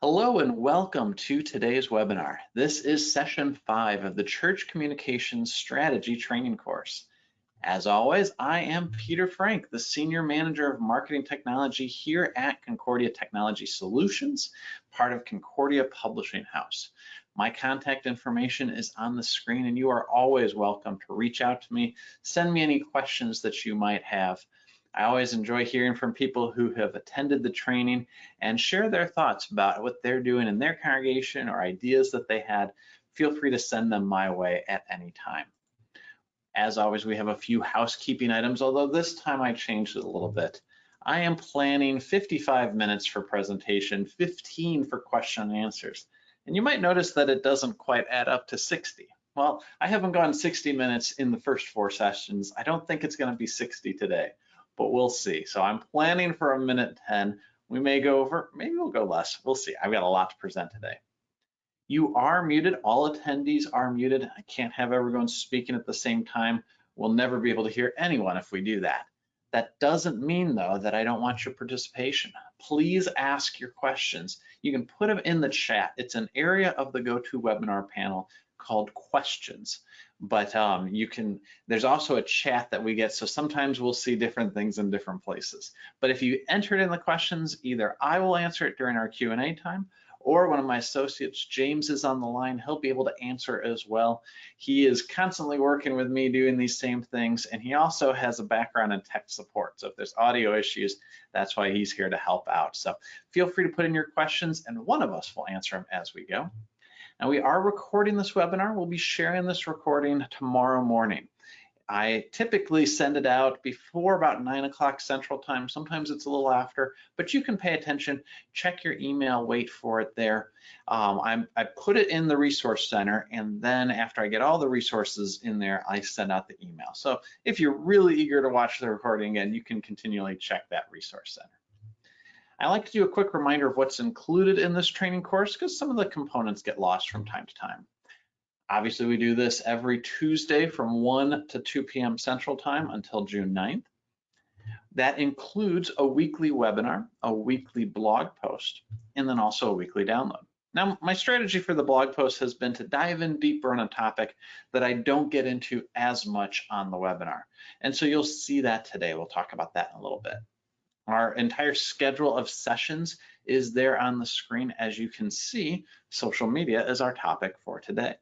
Hello and welcome to today's webinar. This is session 5 of the Church Communications Strategy Training course. As always, I am Peter Frank, the Senior Manager of Marketing Technology here at Concordia Technology Solutions, part of Concordia Publishing House. My contact information is on the screen and you are always welcome to reach out to me, send me any questions that you might have. I always enjoy hearing from people who have attended the training and share their thoughts about what they're doing in their congregation or ideas that they had. Feel free to send them my way at any time. As always, we have a few housekeeping items, although this time I changed it a little bit. I am planning 55 minutes for presentation, 15 for question and answers. And you might notice that it doesn't quite add up to 60. Well, I haven't gone 60 minutes in the first 4 sessions. I don't think it's going to be 60 today, but we'll see. So I'm planning for 1:10. We may go over, maybe we'll go less. We'll see. I've got a lot to present today. You are muted. All attendees are muted. I can't have everyone speaking at the same time. We'll never be able to hear anyone if we do that. That doesn't mean, though, that I don't want your participation. Please ask your questions. You can put them in the chat. It's an area of the GoToWebinar panel called questions. But there's also a chat that we get, so sometimes we'll see different things in different places. But if you enter it in the questions, either I will answer it during our Q&A time, or one of my associates, James, is on the line. He'll be able to answer as well. He is constantly working with me doing these same things, and he also has a background in tech support. So if there's audio issues, that's why he's here to help out. So feel free to put in your questions, and one of us will answer them as we go. Now, we are recording this webinar. We'll be sharing this recording tomorrow morning. I typically send it out before about 9 o'clock Central Time. Sometimes it's a little after, but you can pay attention, check your email, wait for it there. I put it in the resource center, and then after I get all the resources in there, I send out the email. So if you're really eager to watch the recording again, you can continually check that resource center. I like to do a quick reminder of what's included in this training course because some of the components get lost from time to time. Obviously, we do this every Tuesday from 1 to 2 p.m. Central Time until June 9th. That includes a weekly webinar, a weekly blog post, and then also a weekly download. Now, my strategy for the blog post has been to dive in deeper on a topic that I don't get into as much on the webinar. And so you'll see that today. We'll talk about that in a little bit. Our entire schedule of sessions is there on the screen. As you can see, social media is our topic for today.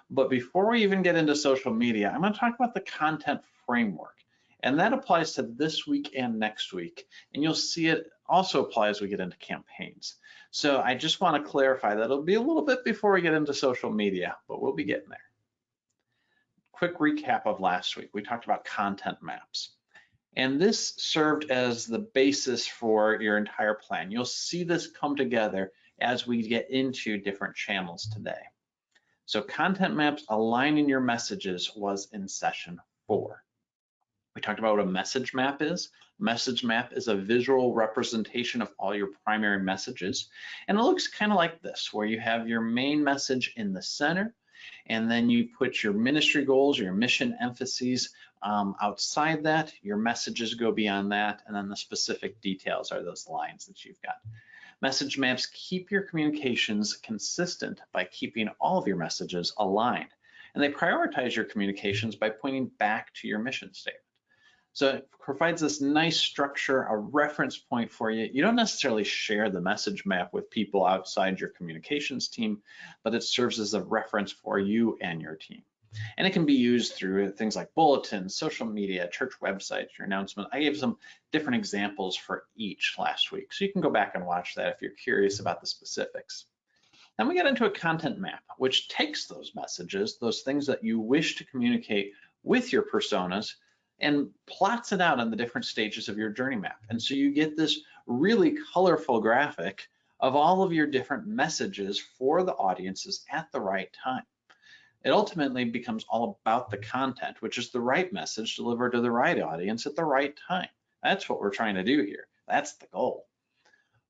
But before we even get into social media, I'm going to talk about the content framework. And that applies to this week and next week. And you'll see it also apply as we get into campaigns. So I just want to clarify that it'll be a little bit before we get into social media, but we'll be getting there. Quick recap of last week. We talked about content maps. And this served as the basis for your entire plan. You'll see this come together as we get into different channels today. So content maps aligning your messages was in session 4. We talked about what a message map is. Message map is a visual representation of all your primary messages. And it looks kind of like this, where you have your main message in the center, and then you put your ministry goals, your mission emphases outside that. Your messages go beyond that, and then the specific details are those lines that you've got. Message maps keep your communications consistent by keeping all of your messages aligned. And they prioritize your communications by pointing back to your mission statement. So it provides this nice structure, a reference point for you. You don't necessarily share the message map with people outside your communications team, but it serves as a reference for you and your team. And it can be used through things like bulletins, social media, church websites, your announcement. I gave some different examples for each last week, so you can go back and watch that if you're curious about the specifics. Then we get into a content map, which takes those messages, those things that you wish to communicate with your personas, and plots it out on the different stages of your journey map. And so you get this really colorful graphic of all of your different messages for the audiences at the right time. It ultimately becomes all about the content, which is the right message delivered to the right audience at the right time. That's what we're trying to do here. That's the goal.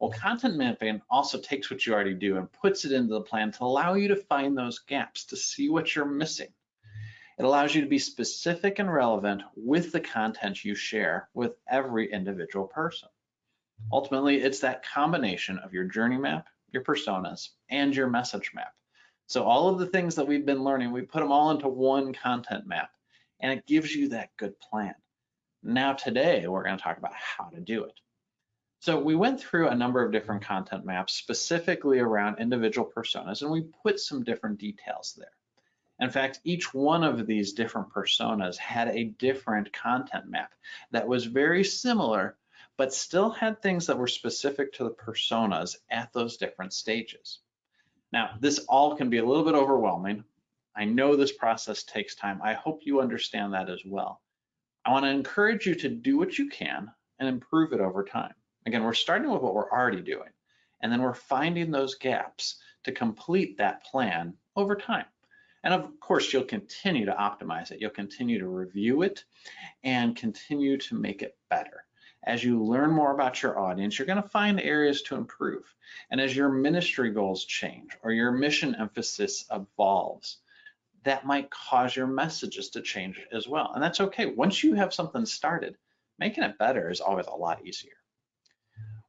Well, content mapping also takes what you already do and puts it into the plan to allow you to find those gaps, to see what you're missing. It allows you to be specific and relevant with the content you share with every individual person. Ultimately, it's that combination of your journey map, your personas, and your message map. So all of the things that we've been learning, we put them all into one content map, and it gives you that good plan. Now today, we're going to talk about how to do it. So we went through a number of different content maps specifically around individual personas, and we put some different details there. In fact, each one of these different personas had a different content map that was very similar, but still had things that were specific to the personas at those different stages. Now, this all can be a little bit overwhelming. I know this process takes time. I hope you understand that as well. I want to encourage you to do what you can and improve it over time. Again, we're starting with what we're already doing, and then we're finding those gaps to complete that plan over time. And of course, you'll continue to optimize it. You'll continue to review it and continue to make it better. As you learn more about your audience, you're going to find areas to improve. And as your ministry goals change or your mission emphasis evolves, that might cause your messages to change as well. And that's okay. Once you have something started, making it better is always a lot easier.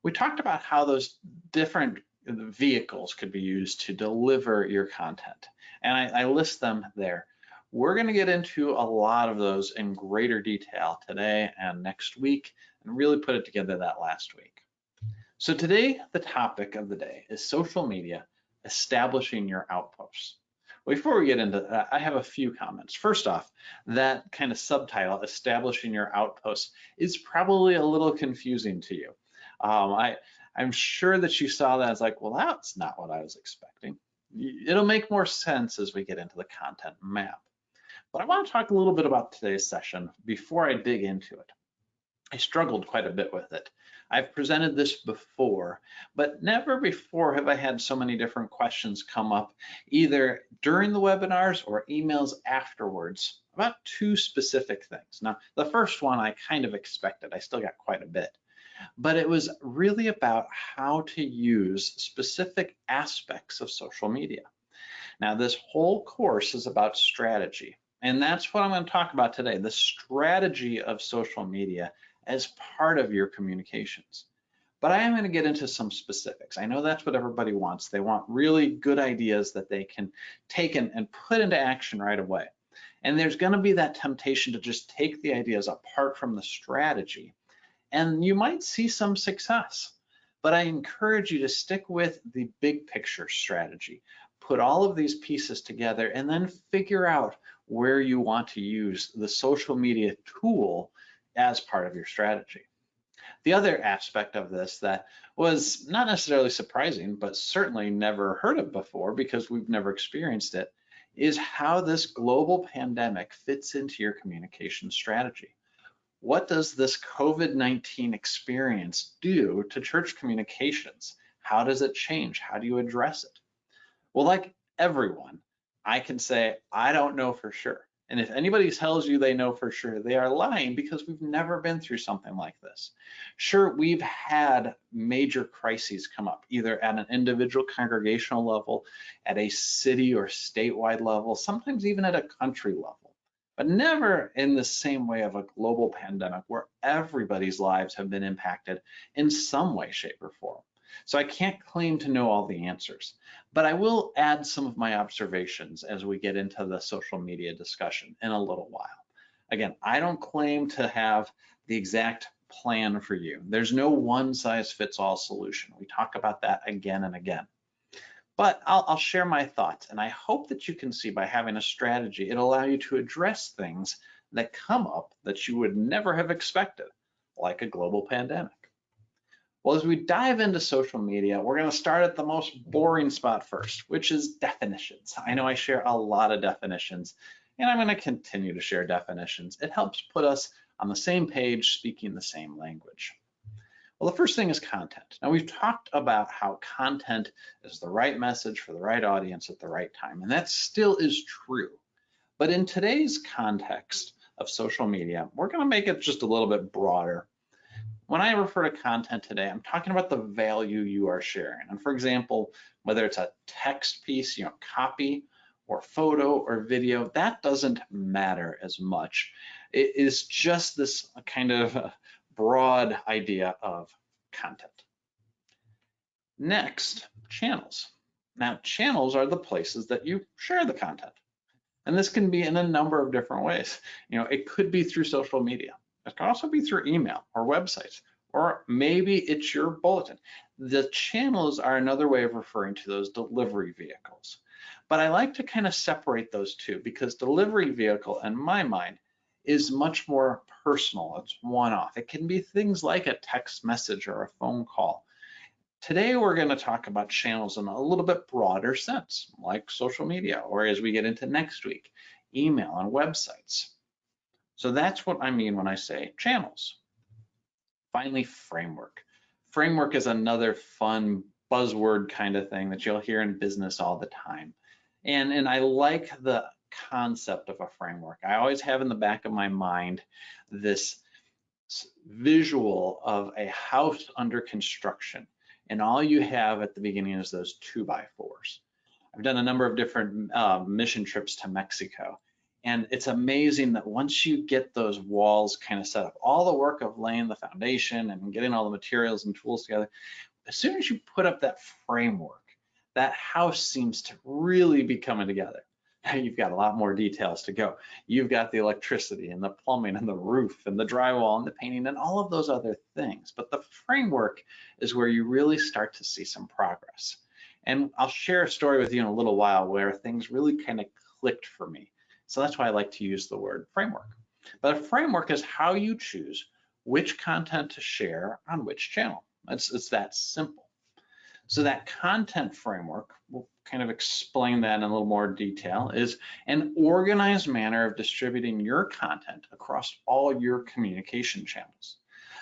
We talked about how those different vehicles could be used to deliver your content, and I list them there. We're going to get into a lot of those in greater detail today and next week, and really put it together that last week. So today, the topic of the day is social media, establishing your outposts. Before we get into that, I have a few comments. First off, that kind of subtitle, establishing your outposts, is probably a little confusing to you. I'm sure that you saw that as like, well, that's not what I was expecting. It'll make more sense as we get into the content map. But I want to talk a little bit about today's session before I dig into it. I struggled quite a bit with it. I've presented this before, but never before have I had so many different questions come up either during the webinars or emails afterwards about two specific things. Now, the first one I kind of expected. I still got quite a bit. But it was really about how to use specific aspects of social media. Now, this whole course is about strategy, and that's what I'm going to talk about today, the strategy of social media as part of your communications. But I am going to get into some specifics. I know that's what everybody wants. They want really good ideas that they can take and put into action right away. And there's going to be that temptation to just take the ideas apart from the strategy. And you might see some success, but I encourage you to stick with the big picture strategy. Put all of these pieces together and then figure out where you want to use the social media tool as part of your strategy. The other aspect of this that was not necessarily surprising, but certainly never heard of before because we've never experienced it, is how this global pandemic fits into your communication strategy. What does this COVID-19 experience do to church communications? How does it change? How do you address it? Well, like everyone, I can say, I don't know for sure. And if anybody tells you they know for sure, they are lying because we've never been through something like this. Sure, we've had major crises come up, either at an individual congregational level, at a city or statewide level, sometimes even at a country level. But never in the same way of a global pandemic where everybody's lives have been impacted in some way, shape, or form. So I can't claim to know all the answers, but I will add some of my observations as we get into the social media discussion in a little while. Again, I don't claim to have the exact plan for you. There's no one size fits all solution. We talk about that again and again. But I'll share my thoughts, and I hope that you can see by having a strategy, it'll allow you to address things that come up that you would never have expected, like a global pandemic. Well, as we dive into social media, we're going to start at the most boring spot first, which is definitions. I know I share a lot of definitions, and I'm going to continue to share definitions. It helps put us on the same page, speaking the same language. Well, the first thing is content. Now, we've talked about how content is the right message for the right audience at the right time, and that still is true. But in today's context of social media, we're going to make it just a little bit broader. When I refer to content today, I'm talking about the value you are sharing. And for example, whether it's a text piece, copy, or photo or video, that doesn't matter as much. It is just this kind of broad idea of content. Next, channels. Now, channels are the places that you share the content. And this can be in a number of different ways. It could be through social media. It can also be through email or websites, or maybe it's your bulletin. The channels are another way of referring to those delivery vehicles. But I like to kind of separate those two because delivery vehicle, in my mind, is much more personal. It's one-off. It can be things like a text message or a phone call. Today, we're going to talk about channels in a little bit broader sense, like social media, or as we get into next week, email and websites. So that's what I mean when I say channels. Finally, framework. Framework is another fun buzzword kind of thing that you'll hear in business all the time. And I like the concept of a framework. I always have in the back of my mind this visual of a house under construction. And all you have at the beginning is those 2x4s. I've done a number of different mission trips to Mexico. And it's amazing that once you get those walls kind of set up, all the work of laying the foundation and getting all the materials and tools together, as soon as you put up that framework, that house seems to really be coming together. Now you've got a lot more details to go. You've got the electricity and the plumbing and the roof and the drywall and the painting and all of those other things. But the framework is where you really start to see some progress. And I'll share a story with you in a little while where things really kind of clicked for me. So that's why I like to use the word framework. But a framework is how you choose which content to share on which channel. It's that simple. So that content framework, we'll kind of explain that in a little more detail, is an organized manner of distributing your content across all your communication channels.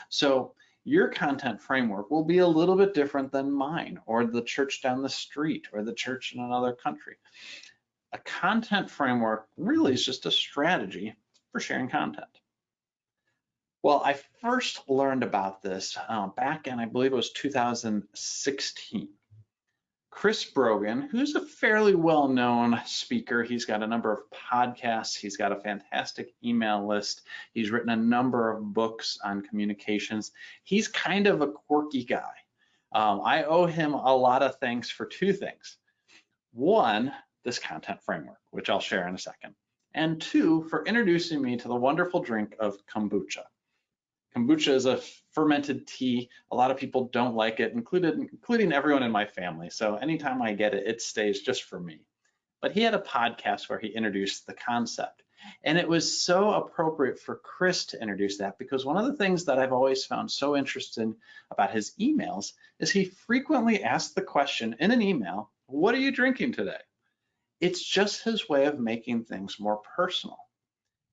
So your content framework will be a little bit different than mine or the church down the street or the church in another country. A content framework really is just a strategy for sharing content. Well, I first learned about this back in, I believe it was 2016. Chris Brogan, who's a fairly well-known speaker, he's got a number of podcasts, he's got a fantastic email list, he's written a number of books on communications. He's kind of a quirky guy. I owe him a lot of thanks for two things. One, this content framework, which I'll share in a second. And two, for introducing me to the wonderful drink of kombucha. Kombucha is a fermented tea. A lot of people don't like it, including everyone in my family. So anytime I get it, it stays just for me. But he had a podcast where he introduced the concept. And it was so appropriate for Chris to introduce that because one of the things that I've always found so interesting about his emails is he frequently asked the question in an email, "What are you drinking today?" It's just his way of making things more personal.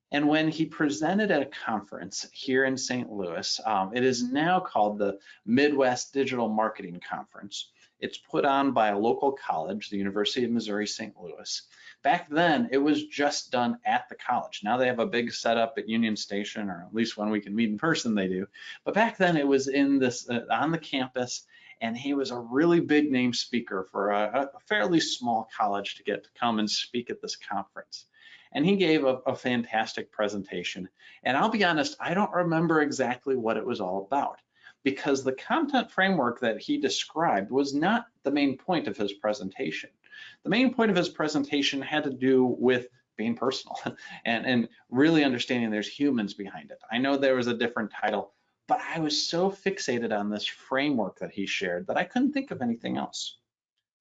And when he presented at a conference here in St. Louis, it is now called the Midwest Digital Marketing Conference. It's put on by a local college, the University of Missouri St. Louis. Back then, it was just done at the college. Now they have a big setup at Union Station, or at least when we can meet in person, they do. But back then, it was in this on the campus, and he was a really big name speaker for a fairly small college to get to come and speak at this conference. And he gave a fantastic presentation. And I'll be honest, I don't remember exactly what it was all about because the content framework that he described was not the main point of his presentation. The main point of his presentation had to do with being personal and really understanding there's humans behind it. I know there was a different title, but I was so fixated on this framework that he shared that I couldn't think of anything else.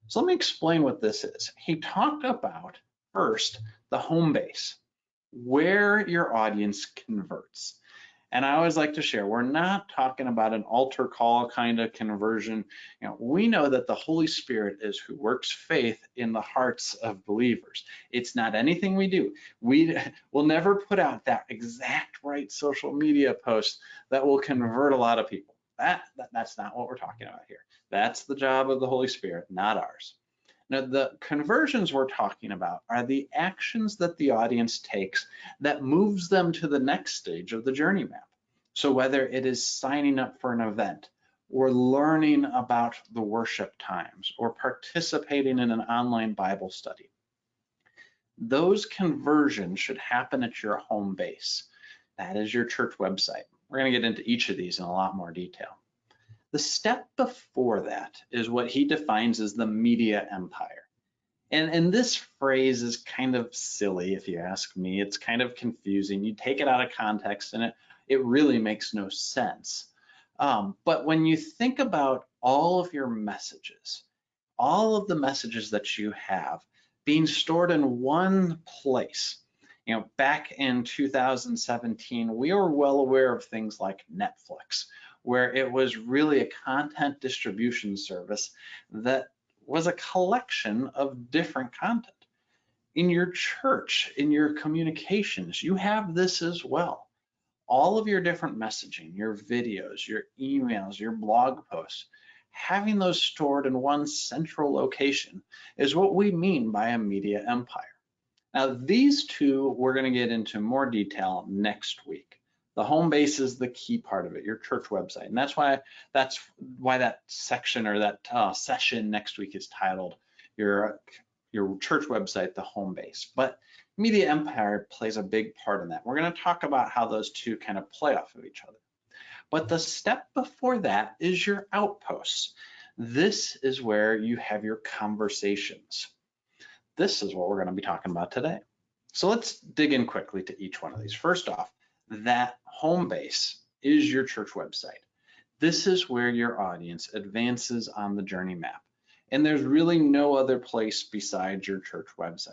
So let me explain what this is. He talked about first, the home base, where your audience converts. And I always like to share, we're not talking about an altar call kind of conversion. We know that the Holy Spirit is who works faith in the hearts of believers. It's not anything we do. We will never put out that exact right social media post that will convert a lot of people. That's not what we're talking about here. That's the job of the Holy Spirit, not ours. Now, the conversions we're talking about are the actions that the audience takes that moves them to the next stage of the journey map. So whether it is signing up for an event or learning about the worship times or participating in an online Bible study, those conversions should happen at your home base. That is your church website. We're going to get into each of these in a lot more detail. The step before that is what he defines as the media empire. And this phrase is kind of silly, if you ask me. It's kind of confusing. You take it out of context and it really makes no sense. But when you think about all of your messages, all of the messages that you have being stored in one place, back in 2017, we were well aware of things like Netflix, where it was really a content distribution service that was a collection of different content. In your church, in your communications, you have this as well. All of your different messaging, your videos, your emails, your blog posts, having those stored in one central location is what we mean by a media empire. Now, these two we're going to get into more detail next week. The home base is the key part of it, your church website, and that's why that section or that session next week is titled your church website, the home base. But media empire plays a big part in that. We're going to talk about how those two kind of play off of each other. But the step before that is your outposts. This is where you have your conversations. This is what we're going to be talking about today. So let's dig in quickly to each one of these. First off, that home base is your church website. This is where your audience advances on the journey map. And there's really no other place besides your church website.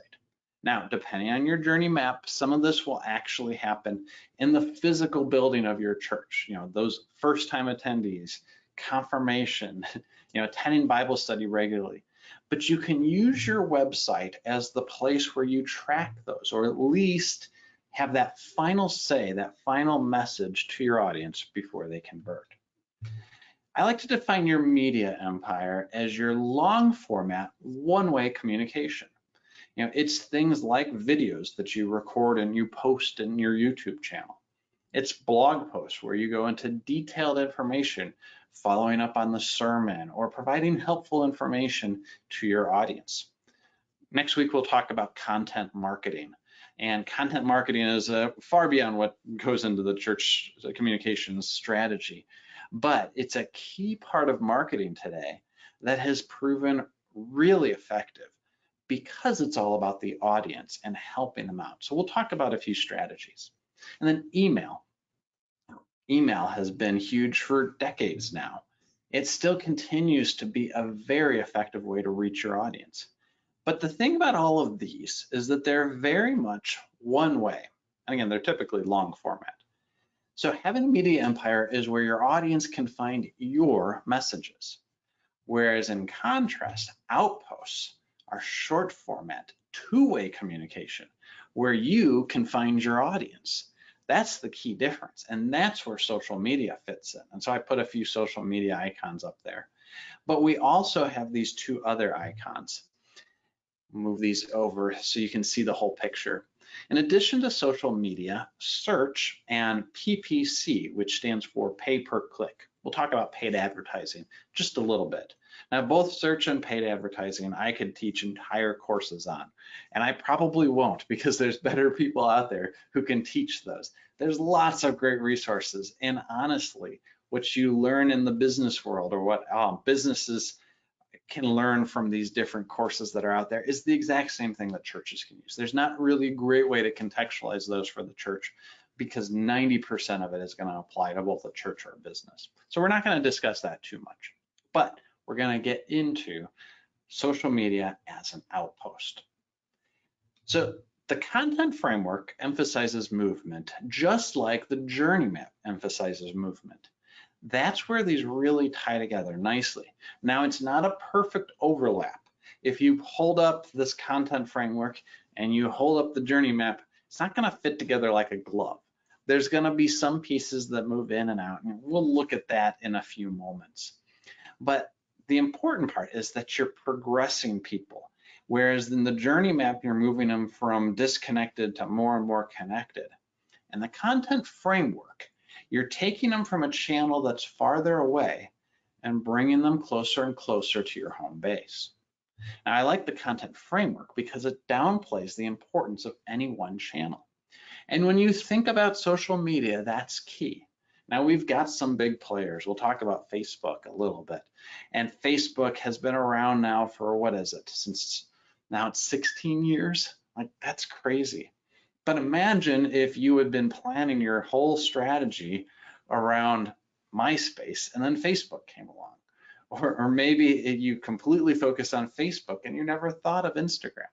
Now, depending on your journey map, some of this will actually happen in the physical building of your church. Those first-time attendees, confirmation, attending Bible study regularly. But you can use your website as the place where you track those, or at least have that final say, that final message to your audience before they convert. I like to define your media empire as your long format, one-way communication. It's things like videos that you record and you post in your YouTube channel. It's blog posts where you go into detailed information, following up on the sermon or providing helpful information to your audience. Next week, we'll talk about content marketing. And content marketing is far beyond what goes into the church communications strategy. But it's a key part of marketing today that has proven really effective because it's all about the audience and helping them out. So we'll talk about a few strategies. And then email. Email has been huge for decades now. It still continues to be a very effective way to reach your audience. But the thing about all of these is that they're very much one way. And again, they're typically long format. So having a media empire is where your audience can find your messages. Whereas in contrast, outposts are short format, two-way communication, where you can find your audience. That's the key difference. And that's where social media fits in. And so I put a few social media icons up there. But we also have these two other icons. Move these over so you can see the whole picture. In addition to social media, search and PPC, which stands for pay per click. We'll talk about paid advertising just a little bit. Now, both search and paid advertising, I could teach entire courses on, and I probably won't because there's better people out there who can teach those. There's lots of great resources, and honestly, what you learn in the business world or what businesses can learn from these different courses that are out there is the exact same thing that churches can use. There's not really a great way to contextualize those for the church because 90% of it is going to apply to both a church or a business. So we're not going to discuss that too much, but we're going to get into social media as an outpost. So the content framework emphasizes movement, just like the journey map emphasizes movement. That's where these really tie together nicely. Now, it's not a perfect overlap. If you hold up this content framework and you hold up the journey map, it's not going to fit together like a glove. There's going to be some pieces that move in and out, and we'll look at that in a few moments. But the important part is that you're progressing people, whereas in the journey map, you're moving them from disconnected to more and more connected. And the content framework, you're taking them from a channel that's farther away and bringing them closer and closer to your home base. Now, I like the content framework because it downplays the importance of any one channel. And when you think about social media, that's key. Now we've got some big players. We'll talk about Facebook a little bit. And Facebook has been around now for, what is it, since now it's 16 years? Like, that's crazy. But imagine if you had been planning your whole strategy around MySpace and then Facebook came along. Or maybe you completely focused on Facebook and you never thought of Instagram.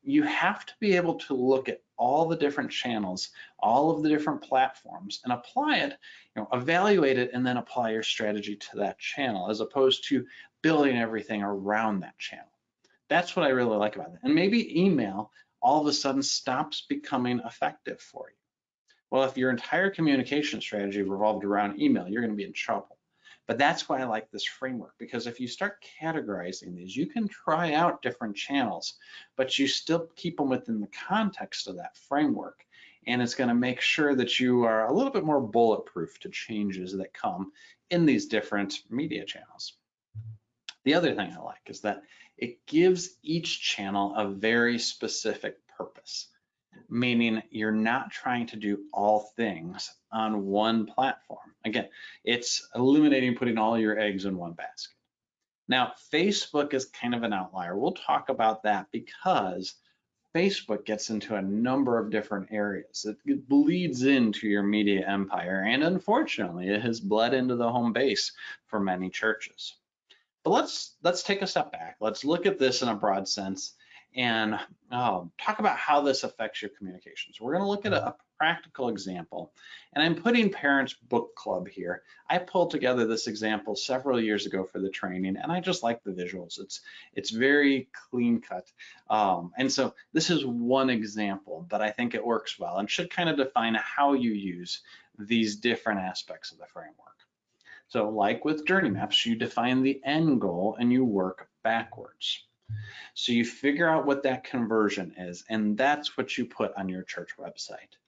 You have to be able to look at all the different channels, all of the different platforms, and apply it, evaluate it, and then apply your strategy to that channel, as opposed to building everything around that channel. That's what I really like about it. And maybe email all of a sudden stops becoming effective for you. Well, if your entire communication strategy revolved around email, you're going to be in trouble. But that's why I like this framework, because if you start categorizing these, you can try out different channels, but you still keep them within the context of that framework. And it's going to make sure that you are a little bit more bulletproof to changes that come in these different media channels. The other thing I like is that it gives each channel a very specific purpose, meaning you're not trying to do all things on one platform. Again, it's eliminating putting all your eggs in one basket. Now, Facebook is kind of an outlier. We'll talk about that because Facebook gets into a number of different areas. It bleeds into your media empire, and unfortunately, it has bled into the home base for many churches. But let's take a step back. Let's look at this in a broad sense and talk about how this affects your communications. We're going to look at a practical example, and I'm putting Parents Book Club here. I pulled together this example several years ago for the training, and I just like the visuals. It's very clean cut, and so this is one example, but I think it works well and should kind of define how you use these different aspects of the framework. So like with journey maps, you define the end goal and you work backwards. So you figure out what that conversion is, and that's what you put on your church website.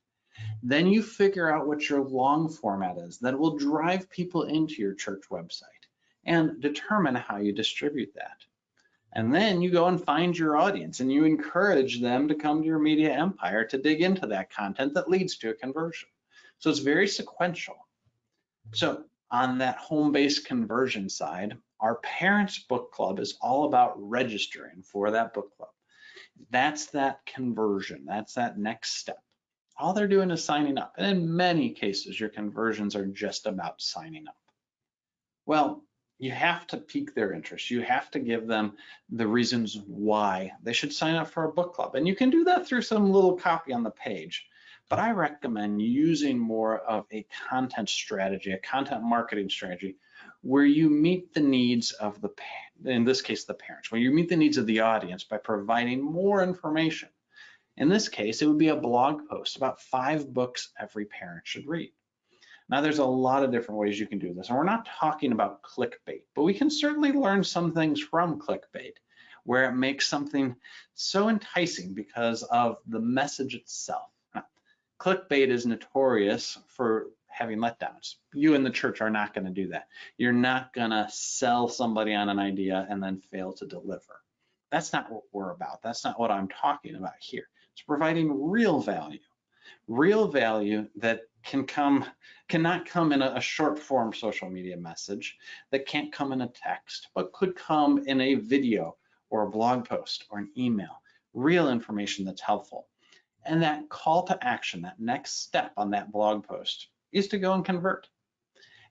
Then you figure out what your long format is that will drive people into your church website and determine how you distribute that. And then you go and find your audience and you encourage them to come to your media empire to dig into that content that leads to a conversion. So it's very sequential. So on that home-based conversion side, our Parents Book Club is all about registering for that book club. That's that conversion. That's that next step. All they're doing is signing up. And in many cases, your conversions are just about signing up. Well, you have to pique their interest. You have to give them the reasons why they should sign up for a book club. And you can do that through some little copy on the page. But I recommend using more of a content strategy, a content marketing strategy, where you meet the needs of in this case, the parents, where you meet the needs of the audience by providing more information. In this case, it would be a blog post about 5 books every parent should read. Now, there's a lot of different ways you can do this, and we're not talking about clickbait, but we can certainly learn some things from clickbait, where it makes something so enticing because of the message itself. Clickbait is notorious for having letdowns. You in the church are not going to do that. You're not going to sell somebody on an idea and then fail to deliver. That's not what we're about. That's not what I'm talking about here. It's providing real value that cannot come in a short form social media message, that can't come in a text, but could come in a video or a blog post or an email. Real information that's helpful. And that call to action, that next step on that blog post, is to go and convert.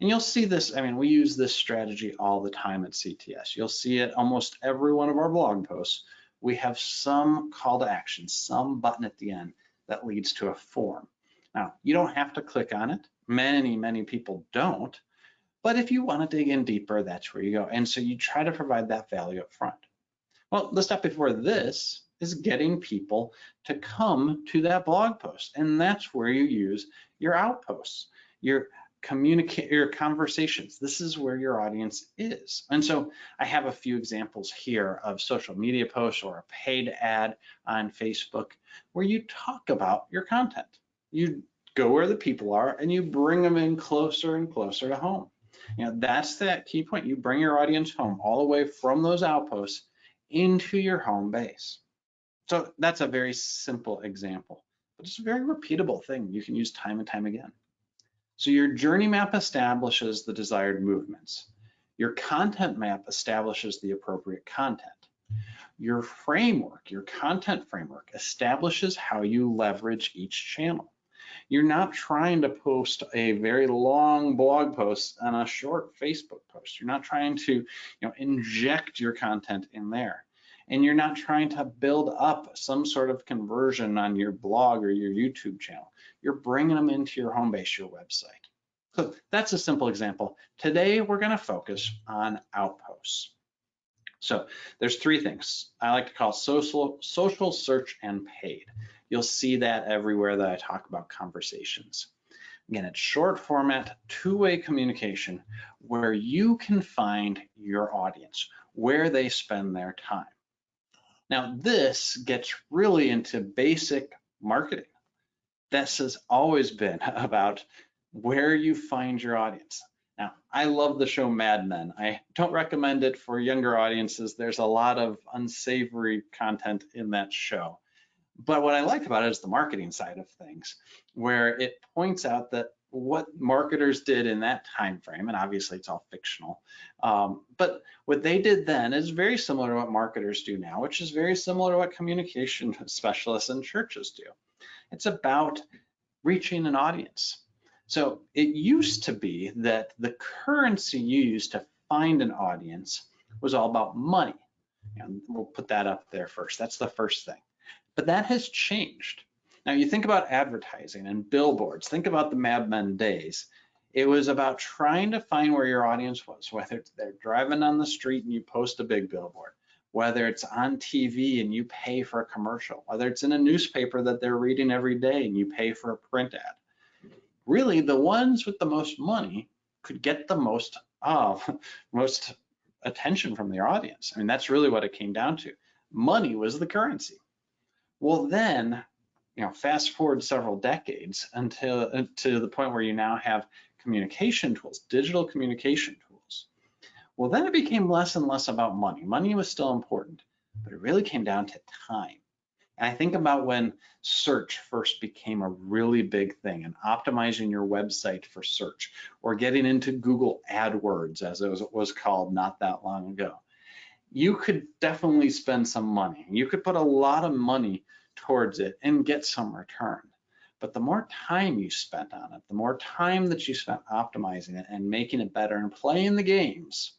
And you'll see this, we use this strategy all the time at CTS. You'll see it almost every one of our blog posts. We have some call to action, some button at the end that leads to a form. Now, you don't have to click on it. Many people don't. But if you want to dig in deeper, that's where you go. And so you try to provide that value up front. Well, the step before this is getting people to come to that blog post. And that's where you use your outposts, your conversations. This is where your audience is. And so I have a few examples here of social media posts or a paid ad on Facebook where you talk about your content. You go where the people are and you bring them in closer and closer to home. That's that key point. You bring your audience home all the way from those outposts into your home base. So that's a very simple example, but it's a very repeatable thing you can use time and time again. So your journey map establishes the desired movements. Your content map establishes the appropriate content. Your framework, your content framework, establishes how you leverage each channel. You're not trying to post a very long blog post on a short Facebook post. You're not trying to, inject your content in there. And you're not trying to build up some sort of conversion on your blog or your YouTube channel. You're bringing them into your home base, your website. So that's a simple example. Today, we're going to focus on Outposts. So there's three things I like to call social, search, and paid. You'll see that everywhere that I talk about conversations. Again, it's short format, two-way communication where you can find your audience, where they spend their time. Now, this gets really into basic marketing. This has always been about where you find your audience. Now, I love the show Mad Men. I don't recommend it for younger audiences. There's a lot of unsavory content in that show. But what I like about it is the marketing side of things, where it points out that what marketers did in that time frame, and obviously it's all fictional, but what they did then is very similar to what marketers do now, which is very similar to what communication specialists in churches do. It's about reaching an audience. So it used to be that the currency used to find an audience was all about money. And we'll put that up there first. That's the first thing. But that has changed. Now you think about advertising and billboards, think about the Mad Men days. It was about trying to find where your audience was, whether they're driving on the street and you post a big billboard, whether it's on TV and you pay for a commercial, whether it's in a newspaper that they're reading every day and you pay for a print ad. Really, the ones with the most money could get the most attention from their audience. I mean, that's really what it came down to. Money was the currency. Well, then, fast forward several decades until to the point where you now have communication tools, digital communication tools. Well, then it became less and less about money. Money was still important, but it really came down to time. And I think about when search first became a really big thing and optimizing your website for search or getting into Google AdWords, as it was called not that long ago. You could definitely spend some money. You could put a lot of money towards it and get some return. But the more time you spent on it, the more time that you spent optimizing it and making it better and playing the games,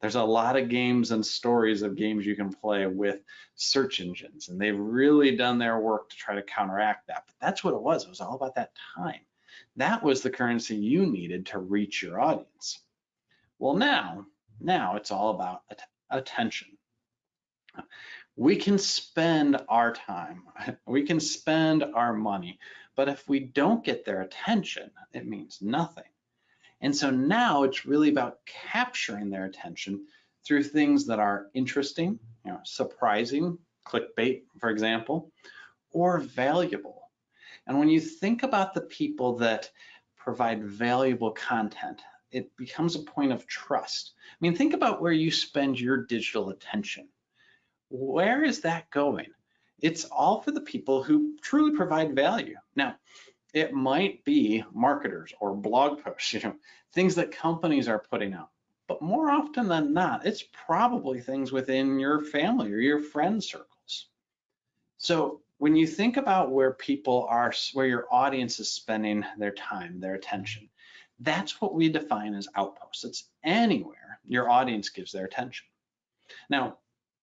there's a lot of games and stories of games you can play with search engines, and they've really done their work to try to counteract that. But that's what it was. It was all about that time. That was the currency you needed to reach your audience. Well, now it's all about attention. We can spend our time, we can spend our money, but if we don't get their attention, it means nothing. And so now it's really about capturing their attention through things that are interesting, surprising, clickbait, for example, or valuable. And when you think about the people that provide valuable content, it becomes a point of trust. I mean, think about where you spend your digital attention. Where is that going? It's all for the people who truly provide value. Now, it might be marketers or blog posts, things that companies are putting out. But more often than not, it's probably things within your family or your friend circles. So when you think about where people are, where your audience is spending their time, their attention, that's what we define as outposts. It's anywhere your audience gives their attention. Now,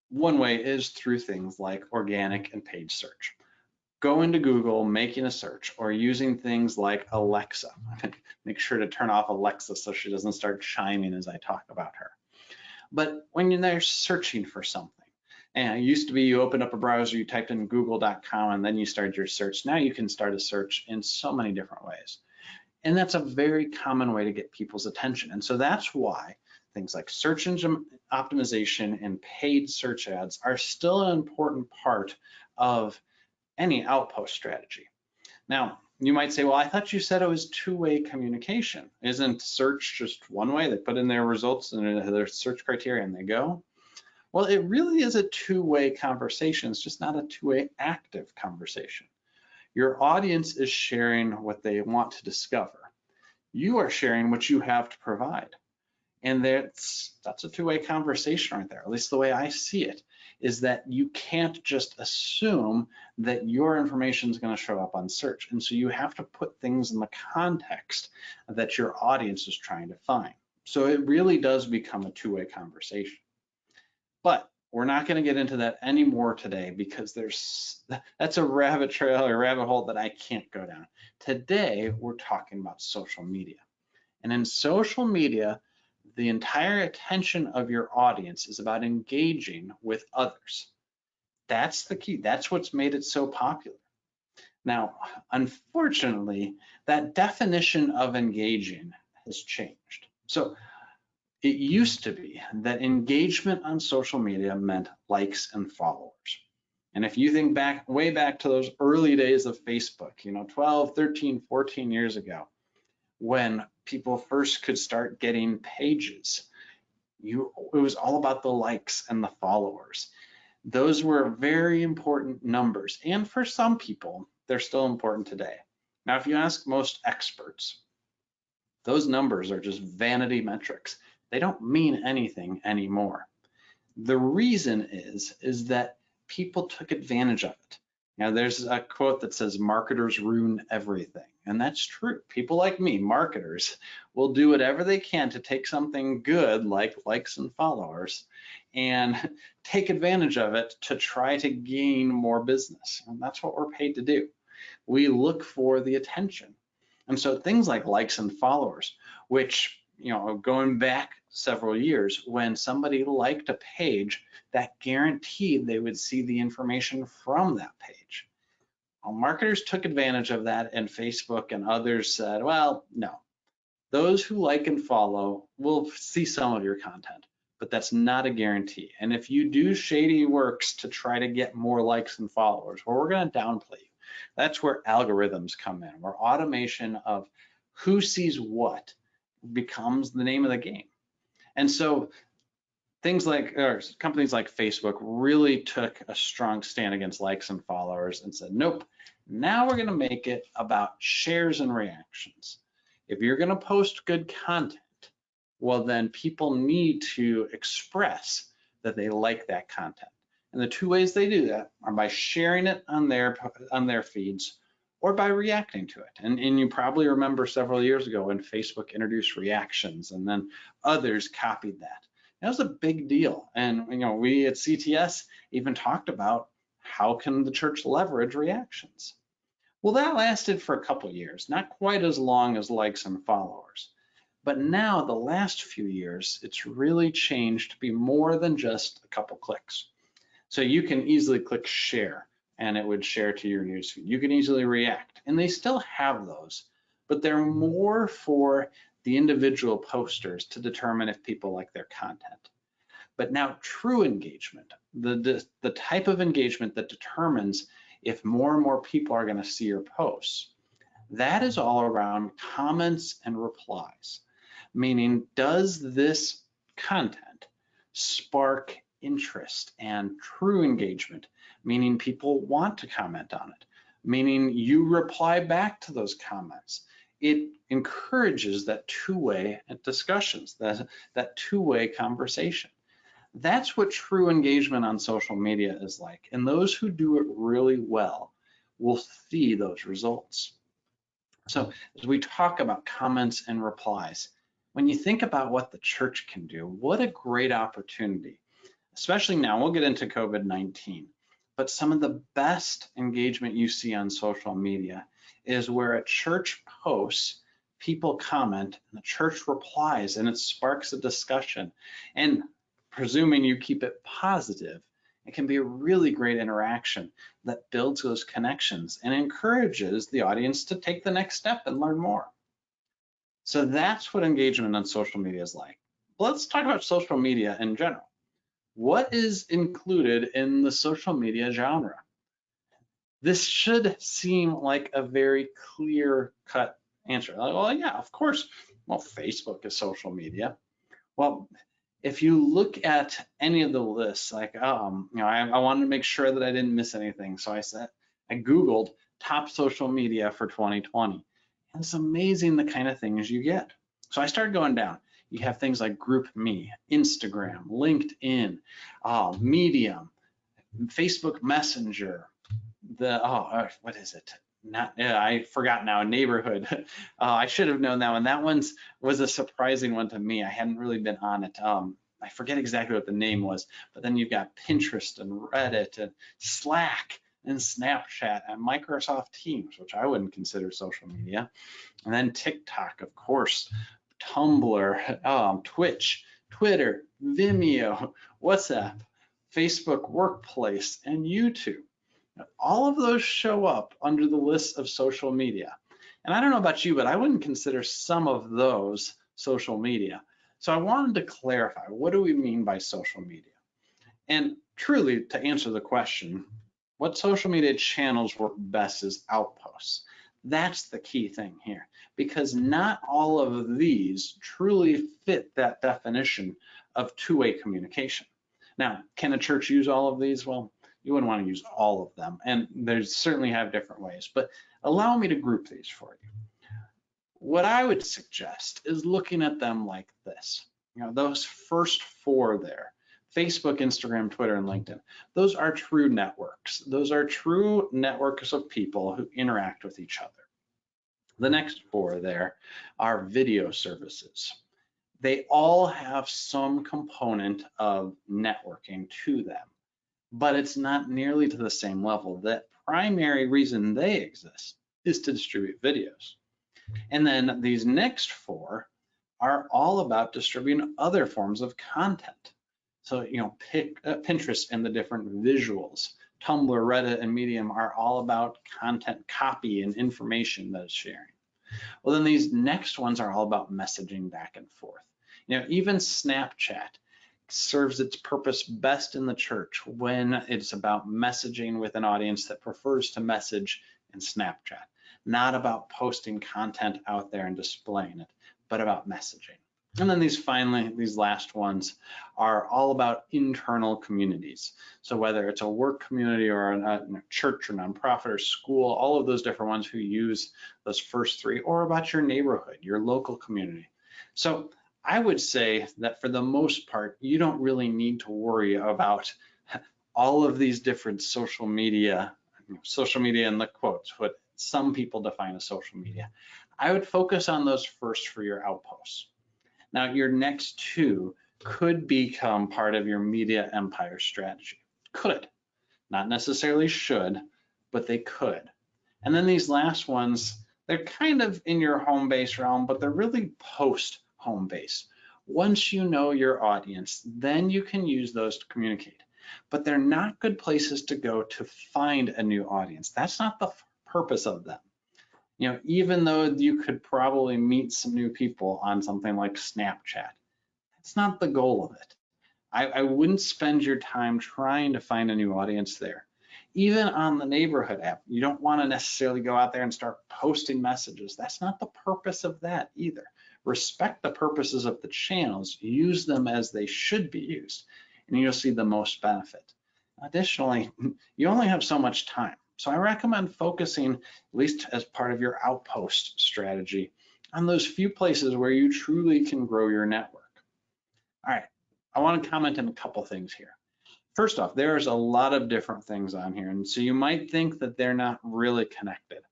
one way is through things like organic and paid search. Go into Google, making a search, or using things like Alexa. Make sure to turn off Alexa so she doesn't start chiming as I talk about her. But when they're searching for something, and it used to be you opened up a browser, you typed in google.com, and then you started your search. Now you can start a search in so many different ways. And that's a very common way to get people's attention. And so that's why things like search engine optimization and paid search ads are still an important part of any outpost strategy. Now, you might say, well, I thought you said it was two-way communication. Isn't search just one way? They put in their results and their search criteria and they go. Well, it really is a two-way conversation. It's just not a two-way active conversation. Your audience is sharing what they want to discover. You are sharing what you have to provide. And that's a two-way conversation right there. At least the way I see it is that you can't just assume that your information is going to show up on search. And so you have to put things in the context that your audience is trying to find. So it really does become a two-way conversation. But we're not going to get into that anymore today because that's a rabbit trail or rabbit hole that I can't go down. Today, we're talking about social media. And in social media, the entire attention of your audience is about engaging with others. That's the key. That's what's made it so popular. Now, unfortunately, that definition of engaging has changed. So it used to be that engagement on social media meant likes and followers. And if you think back, way back to those early days of Facebook, 12, 13, 14 years ago, when people first could start getting pages, it was all about the likes and the followers. Those were very important numbers. And for some people, they're still important today. Now, if you ask most experts, those numbers are just vanity metrics. They don't mean anything anymore. The reason is that people took advantage of it. Now, there's a quote that says, marketers ruin everything. And that's true. People like me, marketers, will do whatever they can to take something good like likes and followers and take advantage of it to try to gain more business. And that's what we're paid to do. We look for the attention. And so things like likes and followers, which, going back several years, when somebody liked a page, that guaranteed they would see the information from that page. Well, marketers took advantage of that, and Facebook and others said, well, no, those who like and follow will see some of your content, but that's not a guarantee. And if you do shady works to try to get more likes and followers, well, we're going to downplay you. That's where algorithms come in, where automation of who sees what becomes the name of the game. And so things like, or companies like Facebook really took a strong stand against likes and followers and said, nope, now we're going to make it about shares and reactions. If you're going to post good content, well, then people need to express that they like that content. And the two ways they do that are by sharing it on their feeds or by reacting to it. And you probably remember several years ago when Facebook introduced reactions and then others copied that. That was a big deal. And we at CTS even talked about how can the church leverage reactions. Well, that lasted for a couple years, not quite as long as likes and followers. But now the last few years, it's really changed to be more than just a couple clicks. So you can easily click share and it would share to your newsfeed. You can easily react, and they still have those, but they're more for the individual posters to determine if people like their content. But now true engagement, the type of engagement that determines if more and more people are going to see your posts, that is all around comments and replies. Meaning, does this content spark interest and true engagement? Meaning people want to comment on it, meaning you reply back to those comments. It encourages that two-way discussions, that two-way conversation. That's what true engagement on social media is like. And those who do it really well will see those results. So as we talk about comments and replies, when you think about what the church can do, what a great opportunity, especially now. We'll get into COVID-19, but some of the best engagement you see on social media is where a church posts, people comment, and the church replies, and it sparks a discussion. And presuming you keep it positive, it can be a really great interaction that builds those connections and encourages the audience to take the next step and learn more. So that's what engagement on social media is like. Let's talk about social media in general. What is included in the social media genre? This should seem like a very clear-cut answer. Like, well, yeah, of course. Well, Facebook is social media. Well, if you look at any of the lists, like, I wanted to make sure that I didn't miss anything. So I Googled top social media for 2020. And it's amazing the kind of things you get. So I started going down. You have things like GroupMe, Instagram, LinkedIn, Medium, Facebook Messenger, what is it? I forgot now, Neighborhood. I should have known that one. That was a surprising one to me. I hadn't really been on it. I forget exactly what the name was, but then you've got Pinterest and Reddit and Slack and Snapchat and Microsoft Teams, which I wouldn't consider social media. And then TikTok, of course, Tumblr, Twitch, Twitter, Vimeo, WhatsApp, Facebook Workplace, and YouTube. All of those show up under the list of social media. And I don't know about you, but I wouldn't consider some of those social media. So I wanted to clarify, what do we mean by social media? And truly, to answer the question, what social media channels work best is Outposts. That's the key thing here, because not all of these truly fit that definition of two-way communication. Now, can a church use all of these? Well, you wouldn't want to use all of them, and they certainly have different ways, but allow me to group these for you. What I would suggest is looking at them like this. Those first four there, Facebook, Instagram, Twitter, and LinkedIn, those are true networks. Those are true networks of people who interact with each other. The next four there are video services. They all have some component of networking to them, but it's not nearly to the same level. The primary reason they exist is to distribute videos. And then these next four are all about distributing other forms of content. So, Pinterest and the different visuals, Tumblr, Reddit, and Medium are all about content copy and information that is sharing. Well, then these next ones are all about messaging back and forth. Even Snapchat serves its purpose best in the church when it's about messaging with an audience that prefers to message in Snapchat, not about posting content out there and displaying it, but about messaging. And then these last ones are all about internal communities. So whether it's a work community or a church or nonprofit or school, all of those different ones who use those first three, or about your neighborhood, your local community. So I would say that for the most part, you don't really need to worry about all of these different social media in the quotes, what some people define as social media. I would focus on those first for your Outposts. Now, your next two could become part of your media empire strategy. Could, not necessarily should, but they could. And then these last ones, they're kind of in your home base realm, but they're really post home base. Once you know your audience, then you can use those to communicate. But they're not good places to go to find a new audience. That's not the purpose of them. Even though you could probably meet some new people on something like Snapchat, that's not the goal of it. I wouldn't spend your time trying to find a new audience there. Even on the neighborhood app, you don't want to necessarily go out there and start posting messages. That's not the purpose of that either. Respect the purposes of the channels, use them as they should be used, and you'll see the most benefit. Additionally, you only have so much time. So I recommend focusing, at least as part of your Outpost strategy, on those few places where you truly can grow your network. All right, I want to comment on a couple things here. First off, there's a lot of different things on here, and so you might think that they're not really connected,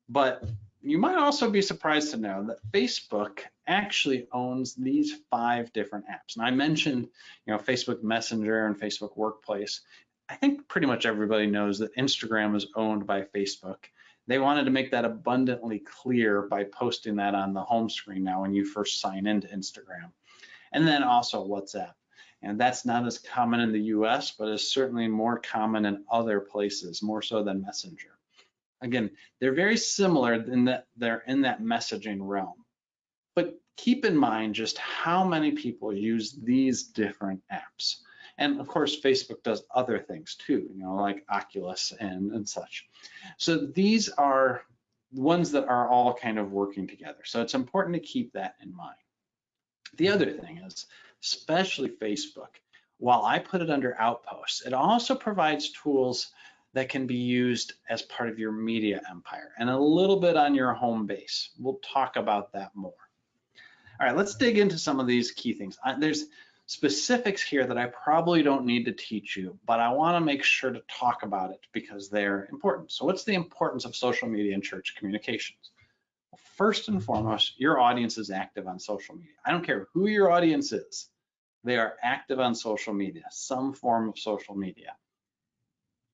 but you might also be surprised to know that Facebook actually owns these 5 different apps. And I mentioned, Facebook Messenger and Facebook Workplace. I think pretty much everybody knows that Instagram is owned by Facebook. They wanted to make that abundantly clear by posting that on the home screen now when you first sign into Instagram. And then also WhatsApp. And that's not as common in the US, but is certainly more common in other places, more so than Messenger. Again, they're very similar in that they're in that messaging realm. But keep in mind just how many people use these different apps. And of course, Facebook does other things too, like Oculus and such. So these are ones that are all kind of working together. So it's important to keep that in mind. The other thing is, especially Facebook, while I put it under Outposts, it also provides tools that can be used as part of your media empire and a little bit on your home base. We'll talk about that more. All right, let's dig into some of these key things. There's specifics here that I probably don't need to teach you, but I want to make sure to talk about it because they're important. So what's the importance of social media in church communications? Well, first and foremost, your audience is active on social media. I don't care who your audience is. They are active on social media, some form of social media.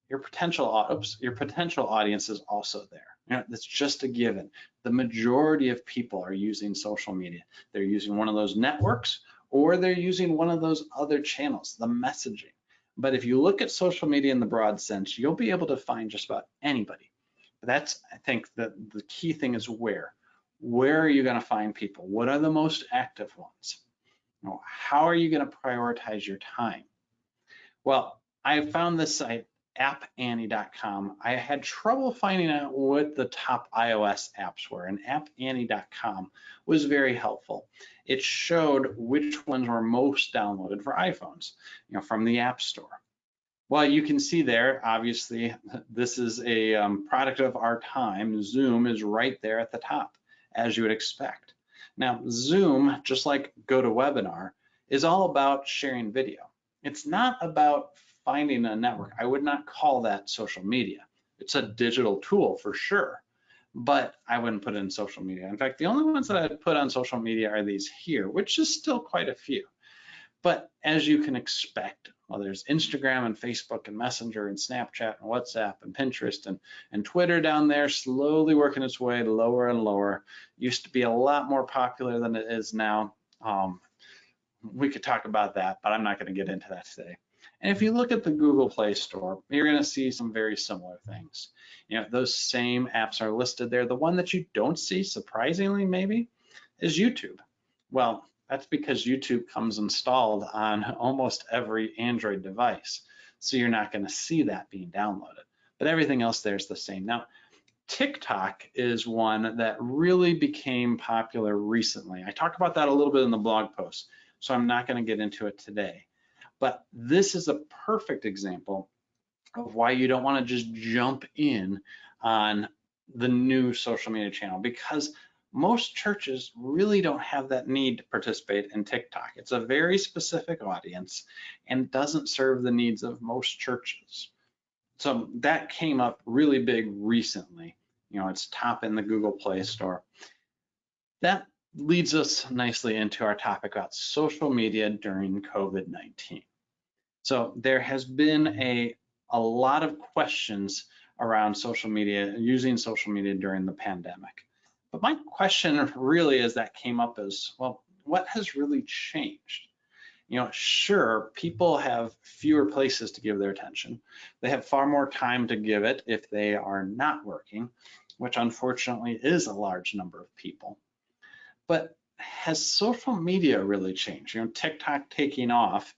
Your potential audience is also there. You know, that's just a given. The majority of people are using social media. They're using one of those networks or they're using one of those other channels, the messaging. But if you look at social media in the broad sense, you'll be able to find just about anybody. That's, I think, the key thing is where. Where are you going to find people? What are the most active ones? You know, how are you going to prioritize your time? Well, I found this site, AppAnnie.com. I had trouble finding out what the top iOS apps were, and AppAnnie.com was very helpful. It showed which ones were most downloaded for iPhones, you know, from the App Store. Well, you can see there, obviously, this is a product of our time. Zoom is right there at the top, as you would expect. Now, Zoom, just like GoToWebinar, is all about sharing video. It's not about finding a network. I would not call that social media. It's a digital tool for sure, but I wouldn't put it in social media. In fact, the only ones that I'd put on social media are these here, which is still quite a few. But as you can expect, well, there's Instagram and Facebook and Messenger and Snapchat and WhatsApp and Pinterest and Twitter down there, slowly working its way lower and lower. Used to be a lot more popular than it is now. We could talk about that, but I'm not going to get into that today. And if you look at the Google Play Store, you're going to see some very similar things. You know, those same apps are listed there. The one that you don't see, surprisingly maybe, is YouTube. Well, that's because YouTube comes installed on almost every Android device. So you're not going to see that being downloaded. But everything else there is the same. Now, TikTok is one that really became popular recently. I talk about that a little bit in the blog post, so I'm not going to get into it today. But this is a perfect example of why you don't want to just jump in on the new social media channel, because most churches really don't have that need to participate in TikTok. It's a very specific audience and doesn't serve the needs of most churches. So that came up really big recently. You know, it's top in the Google Play Store. That leads us nicely into our topic about social media during COVID-19. So there has been a lot of questions around social media, using social media during the pandemic. But my question really as that came up is, well, what has really changed? You know, sure, people have fewer places to give their attention. They have far more time to give it if they are not working, which unfortunately is a large number of people. But has social media really changed? You know, TikTok taking off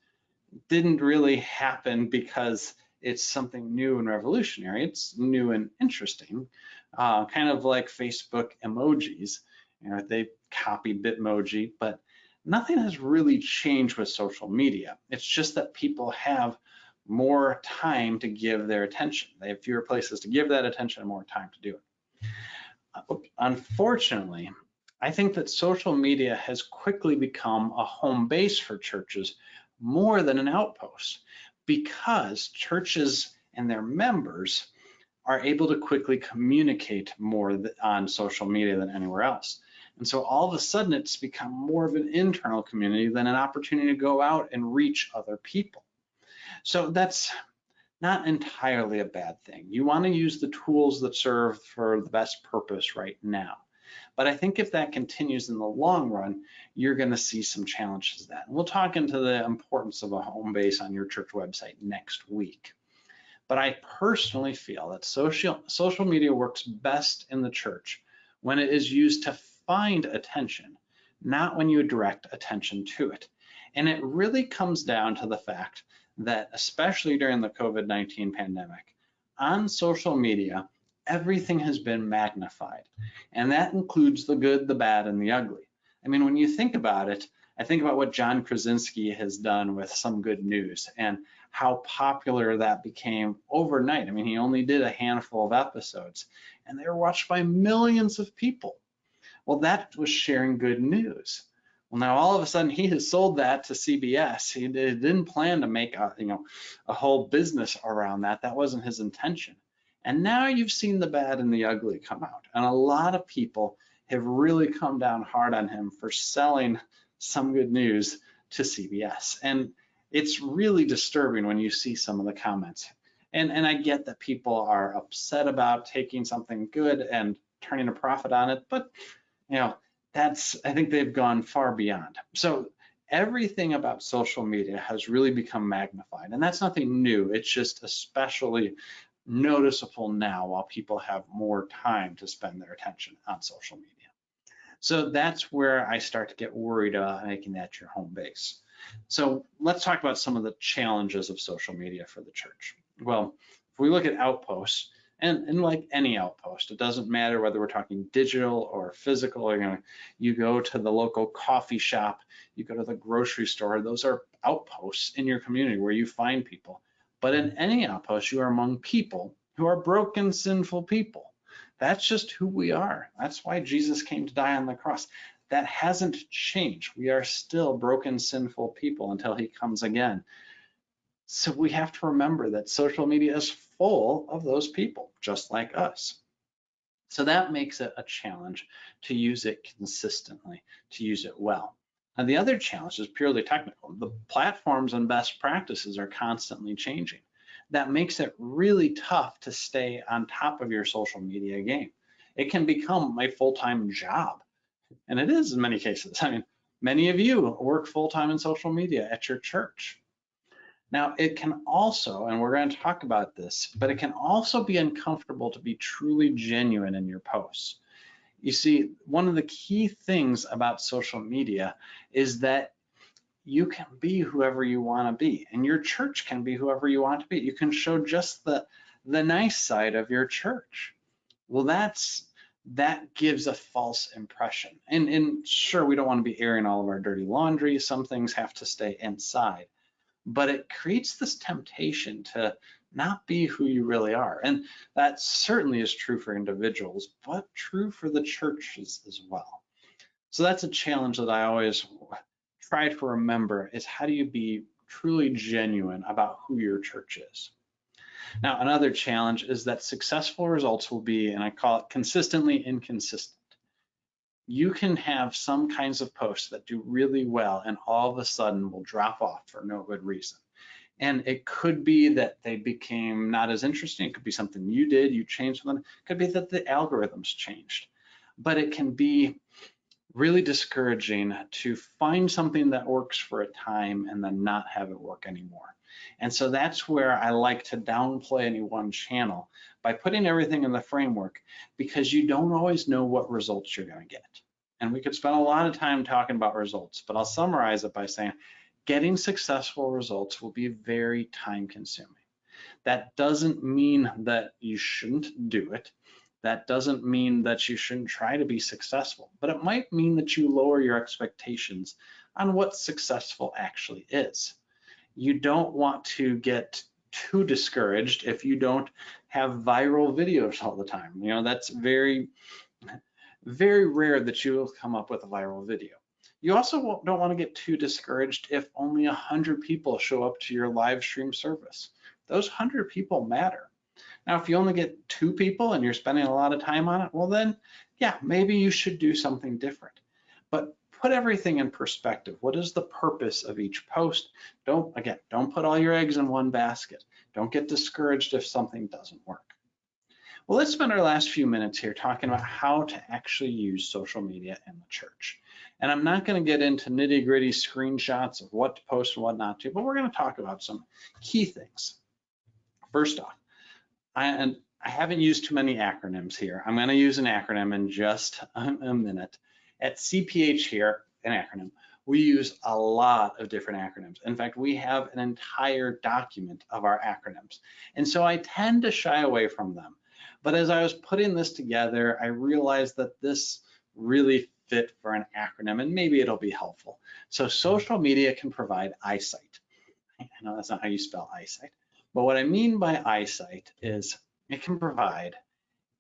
didn't really happen because it's something new and revolutionary. It's new and interesting, kind of like Facebook emojis. You know, they copied Bitmoji, but nothing has really changed with social media. It's just that people have more time to give their attention. They have fewer places to give that attention and more time to do it. Unfortunately, I think that social media has quickly become a home base for churches more than an outpost, because churches and their members are able to quickly communicate more on social media than anywhere else. And so all of a sudden it's become more of an internal community than an opportunity to go out and reach other people. So that's not entirely a bad thing. You want to use the tools that serve for the best purpose right now. But I think if that continues in the long run, you're going to see some challenges to that. And we'll talk into the importance of a home base on your church website next week. But I personally feel that social media works best in the church when it is used to find attention, not when you direct attention to it. And it really comes down to the fact that, especially during the COVID-19 pandemic, on social media, everything has been magnified. And that includes the good, the bad, and the ugly. I mean, when you think about it, I think about what John Krasinski has done with Some Good News and how popular that became overnight. I mean, he only did a handful of episodes and they were watched by millions of people. Well, that was sharing good news. Well, now all of a sudden he has sold that to CBS. He didn't plan to make a whole business around that. That wasn't his intention. And now you've seen the bad and the ugly come out. And a lot of people have really come down hard on him for selling Some Good News to CBS. And it's really disturbing when you see some of the comments. And I get that people are upset about taking something good and turning a profit on it, but I think they've gone far beyond. So everything about social media has really become magnified, and that's nothing new. It's just especially noticeable now while people have more time to spend their attention on social media. So that's where I start to get worried about making that your home base. So let's talk about some of the challenges of social media for the church. Well, if we look at Outposts, and like any outpost, it doesn't matter whether we're talking digital or physical, you go to the local coffee shop, you go to the grocery store, those are outposts in your community where you find people. But in any outpost, you are among people who are broken, sinful people. That's just who we are. That's why Jesus came to die on the cross. That hasn't changed. We are still broken, sinful people until he comes again. So we have to remember that social media is full of those people, just like us. So that makes it a challenge to use it consistently, to use it well. And the other challenge is purely technical. The platforms and best practices are constantly changing. That makes it really tough to stay on top of your social media game. It can become a full-time job, and it is in many cases. I mean, many of you work full-time in social media at your church. Now, it can also, and we're going to talk about this, but it can also be uncomfortable to be truly genuine in your posts. You see, one of the key things about social media is that you can be whoever you want to be, and your church can be whoever you want to be. You can show just the nice side of your church. Well, that gives a false impression. And sure, we don't want to be airing all of our dirty laundry. Some things have to stay inside. But it creates this temptation to not be who you really are. And that certainly is true for individuals, but true for the churches as well. So that's a challenge that I always try to remember is how do you be truly genuine about who your church is? Now, another challenge is that successful results will be, and I call it consistently inconsistent. You can have some kinds of posts that do really well and all of a sudden will drop off for no good reason. And it could be that they became not as interesting. It could be something you did, you changed something. It could be that the algorithms changed. But it can be really discouraging to find something that works for a time and then not have it work anymore. And so that's where I like to downplay any one channel by putting everything in the framework, because you don't always know what results you're going to get. And we could spend a lot of time talking about results, but I'll summarize it by saying getting successful results will be very time consuming. That doesn't mean that you shouldn't do it. That doesn't mean that you shouldn't try to be successful, but it might mean that you lower your expectations on what successful actually is. You don't want to get too discouraged if you don't have viral videos all the time. That's very, very rare that you will come up with a viral video. You also don't want to get too discouraged if only 100 people show up to your live stream service. Those 100 people matter. Now, if you only get 2 people and you're spending a lot of time on it, well then, yeah, maybe you should do something different. But put everything in perspective. What is the purpose of each post? Don't put all your eggs in one basket. Don't get discouraged if something doesn't work. Well, let's spend our last few minutes here talking about how to actually use social media in the church. And I'm not going to get into nitty-gritty screenshots of what to post and what not to, but we're going to talk about some key things. First off, I haven't used too many acronyms here. I'm going to use an acronym in just a minute. At CPH here, an acronym, we use a lot of different acronyms. In fact, we have an entire document of our acronyms. And so I tend to shy away from them. But as I was putting this together, I realized that this really fit for an acronym, and maybe it'll be helpful. So social media can provide eyesight. I know that's not how you spell eyesight, but what I mean by eyesight is it can provide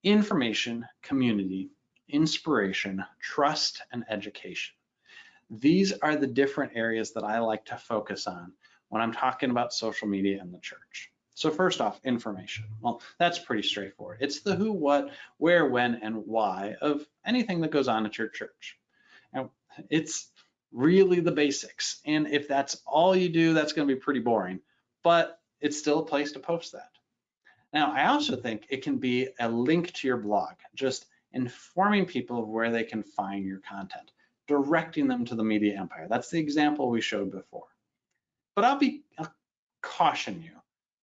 information, community, inspiration, trust, and education. These are the different areas that I like to focus on when I'm talking about social media in the church. So first off, information. Well, that's pretty straightforward. It's the who, what, where, when, and why of anything that goes on at your church. Now, it's really the basics. And if that's all you do, that's going to be pretty boring, but it's still a place to post that. Now, I also think it can be a link to your blog, just informing people of where they can find your content, directing them to the media empire. That's the example we showed before. But I'll caution you,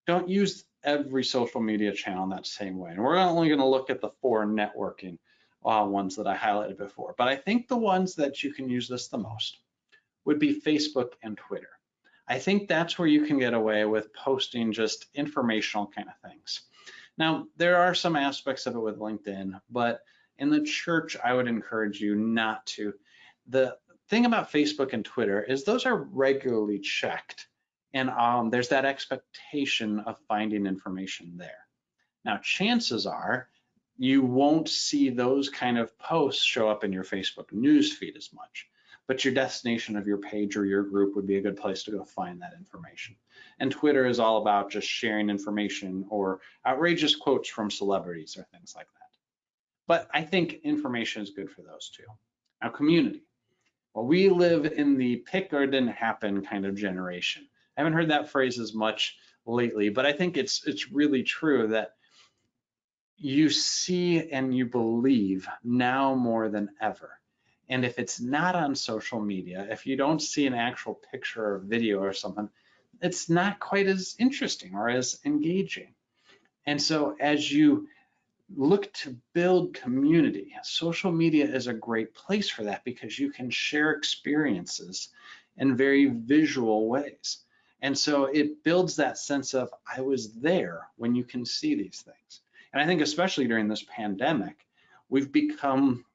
don't use every social media channel in that same way. And we're only going to look at the 4 networking ones that I highlighted before. But I think the ones that you can use this the most would be Facebook and Twitter. I think that's where you can get away with posting just informational kind of things. Now, there are some aspects of it with LinkedIn, but in the church, I would encourage you not to. The thing about Facebook and Twitter is those are regularly checked, and there's that expectation of finding information there. Now, chances are you won't see those kind of posts show up in your Facebook newsfeed as much, but your destination of your page or your group would be a good place to go find that information. And Twitter is all about just sharing information or outrageous quotes from celebrities or things like that. But I think information is good for those too. Now, community. Well, we live in the pick or it didn't happen kind of generation. I haven't heard that phrase as much lately, but I think it's really true that you see and you believe now more than ever. And if it's not on social media, if you don't see an actual picture or video or something, it's not quite as interesting or as engaging. And so as you look to build community, social media is a great place for that because you can share experiences in very visual ways. And so it builds that sense of I was there when you can see these things. And I think especially during this pandemic, we've become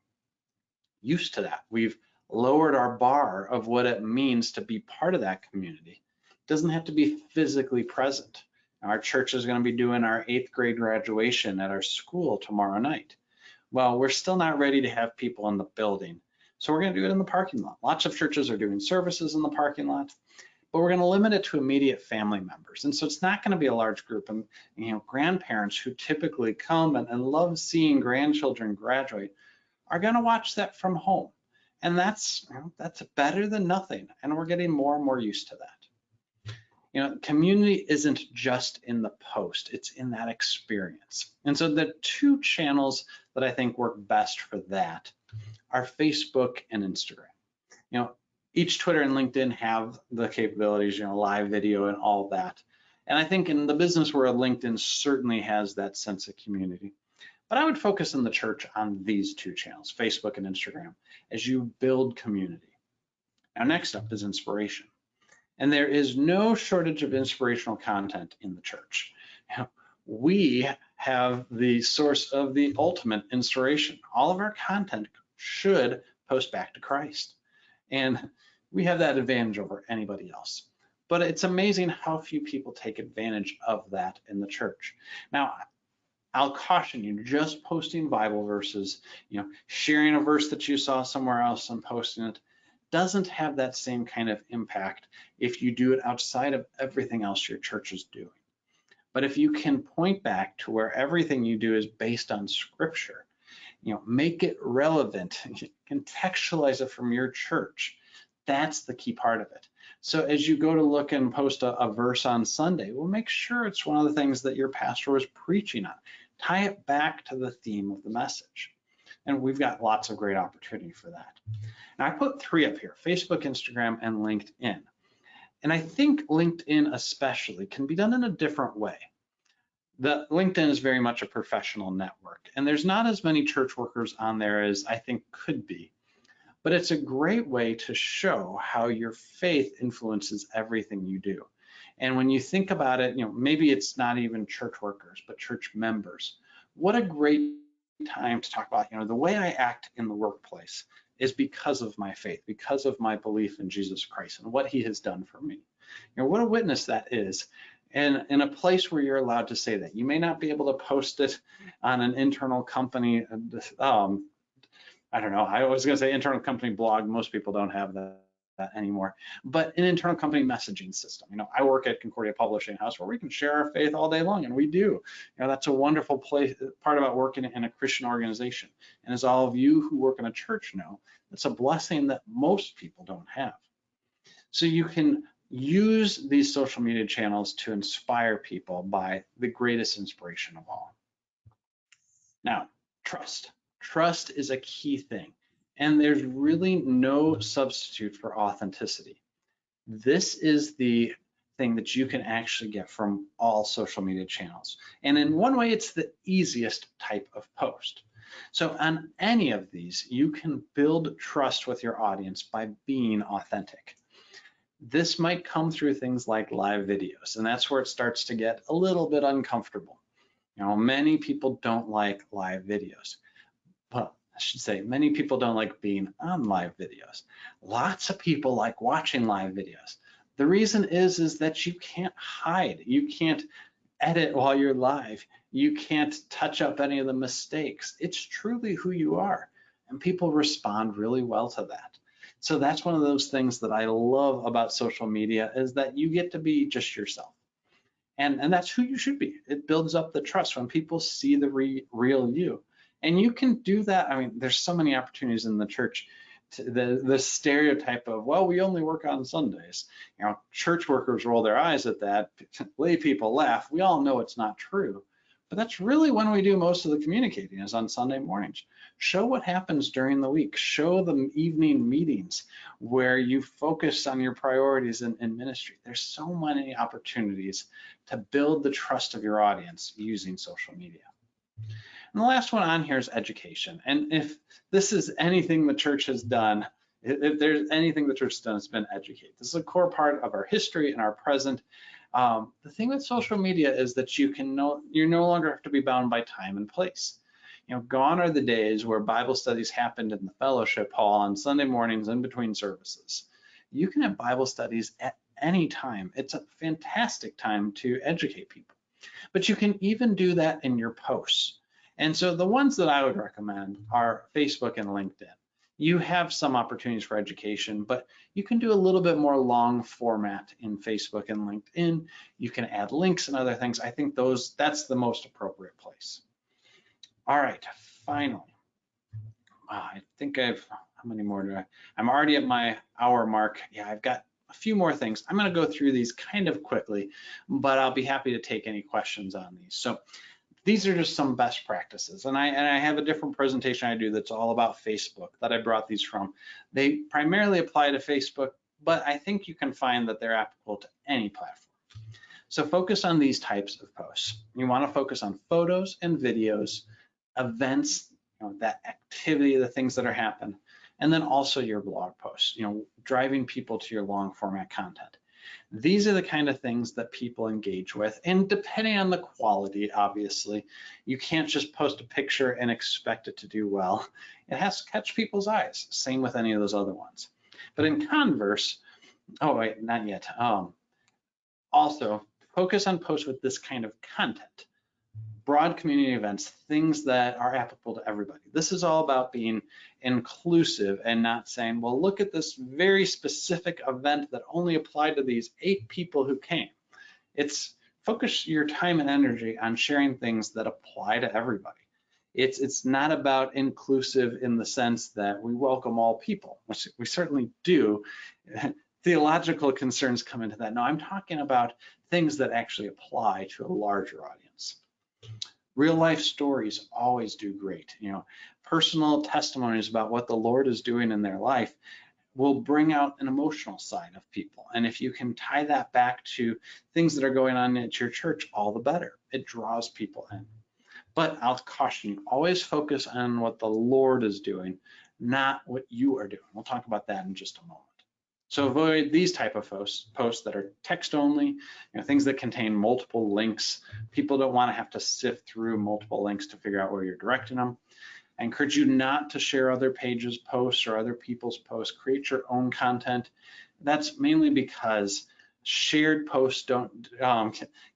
used to that. We've lowered our bar of what it means to be part of that community. It doesn't have to be physically present. Our church is going to be doing our 8th grade graduation at our school tomorrow night. Well, we're still not ready to have people in the building, so we're going to do it in the parking lot. Lots of churches are doing services in the parking lot, but we're going to limit it to immediate family members. And so it's not going to be a large group. And grandparents who typically come and love seeing grandchildren graduate are going to watch that from home. And that's better than nothing. And we're getting more and more used to that. Community isn't just in the post, it's in that experience. And so the 2 channels that I think work best for that are Facebook and Instagram. Each Twitter and LinkedIn have the capabilities, live video and all that. And I think in the business world, LinkedIn certainly has that sense of community. But I would focus in the church on these 2 channels, Facebook and Instagram, as you build community. Now, next up is inspiration. And there is no shortage of inspirational content in the church. We have the source of the ultimate inspiration. All of our content should post back to Christ. And we have that advantage over anybody else. But it's amazing how few people take advantage of that in the church. Now, I'll caution you, just posting Bible verses, sharing a verse that you saw somewhere else and posting it, doesn't have that same kind of impact if you do it outside of everything else your church is doing. But if you can point back to where everything you do is based on Scripture, make it relevant, contextualize it from your church, that's the key part of it. So as you go to look and post a verse on Sunday, well, make sure it's one of the things that your pastor was preaching on. Tie it back to the theme of the message. And we've got lots of great opportunity for that. Now I put 3 up here, Facebook, Instagram, and LinkedIn. And I think LinkedIn especially can be done in a different way. The LinkedIn is very much a professional network, and there's not as many church workers on there as I think could be. But it's a great way to show how your faith influences everything you do. And when you think about it, maybe it's not even church workers, but church members. What a great time to talk about, the way I act in the workplace is because of my faith, because of my belief in Jesus Christ and what he has done for me. You know, what a witness that is. And in a place where you're allowed to say that. You may not be able to post it on an internal company, I don't know, I was gonna say internal company blog. Most people don't have that anymore, but an internal company messaging system. You know, I work at Concordia Publishing House where we can share our faith all day long, and we do. You know, that's a wonderful part about working in a Christian organization. And as all of you who work in a church know, it's a blessing that most people don't have. So you can use these social media channels to inspire people by the greatest inspiration of all. Now, trust. Trust is a key thing, and there's really no substitute for authenticity. This is the thing that you can actually get from all social media channels. And in one way, it's the easiest type of post. So on any of these, you can build trust with your audience by being authentic. This might come through things like live videos, and that's where it starts to get a little bit uncomfortable. You know, many people don't like live videos. Well, I should say many people don't like being on live videos. Lots of people like watching live videos. The reason is that you can't hide. You can't edit while you're live. You can't touch up any of the mistakes. It's truly who you are, and people respond really well to that. So that's one of those things that I love about social media, is that you get to be just yourself. And that's who you should be. It builds up the trust when people see the real you. And you can do that. I mean, there's so many opportunities in the church. The stereotype of, well, we only work on Sundays. You know, church workers roll their eyes at that. Lay people laugh. We all know it's not true. But that's really when we do most of the communicating, is on Sunday mornings. Show what happens during the week. Show the evening meetings where you focus on your priorities in ministry. There's so many opportunities to build the trust of your audience using social media. And the last one on here is education. And if this is anything the church has done, if there's anything the church has done, it's been educate. This is a core part of our history and our present. The thing with social media is that you no longer have to be bound by time and place. You know, gone are the days where Bible studies happened in the fellowship hall on Sunday mornings in between services. You can have Bible studies at any time. It's a fantastic time to educate people. But you can even do that in your posts. And so the ones that I would recommend are Facebook and LinkedIn. You have some opportunities for education, but you can do a little bit more long format in Facebook and LinkedIn. You can add links and other things. I think that's the most appropriate place. All right, finally. Wow, I think how many more do I'm already at my hour mark. Yeah, I've got a few more things. I'm gonna go through these kind of quickly, but I'll be happy to take any questions on these. So these are just some best practices, and I have a different presentation I do that's all about Facebook that I brought these from. They primarily apply to Facebook, but I think you can find that they're applicable to any platform. So focus on these types of posts. You want to focus on photos and videos, events, you know, that activity, the things that are happening, and then also your blog posts, you know, driving people to your long format content. These are the kind of things that people engage with, and depending on the quality, obviously, you can't just post a picture and expect it to do well. It has to catch people's eyes. Same with any of those other ones. But in converse, oh wait, not yet. Also, focus on posts with this kind of content. Broad community events, things that are applicable to everybody. This is all about being inclusive and not saying, well, look at this very specific event that only applied to these 8 people who came. It's focus your time and energy on sharing things that apply to everybody. It's not about inclusive in the sense that we welcome all people, which we certainly do. Theological concerns come into that. No, I'm talking about things that actually apply to a larger audience. Real life stories always do great. You know, personal testimonies about what the Lord is doing in their life will bring out an emotional side of people. And if you can tie that back to things that are going on at your church, all the better. It draws people in. But I'll caution you, always focus on what the Lord is doing, not what you are doing. We'll talk about that in just a moment. So avoid these type of posts that are text only, you know, things that contain multiple links. People don't want to have to sift through multiple links to figure out where you're directing them. I encourage you not to share other pages' posts or other people's posts. Create your own content. That's mainly because shared posts don't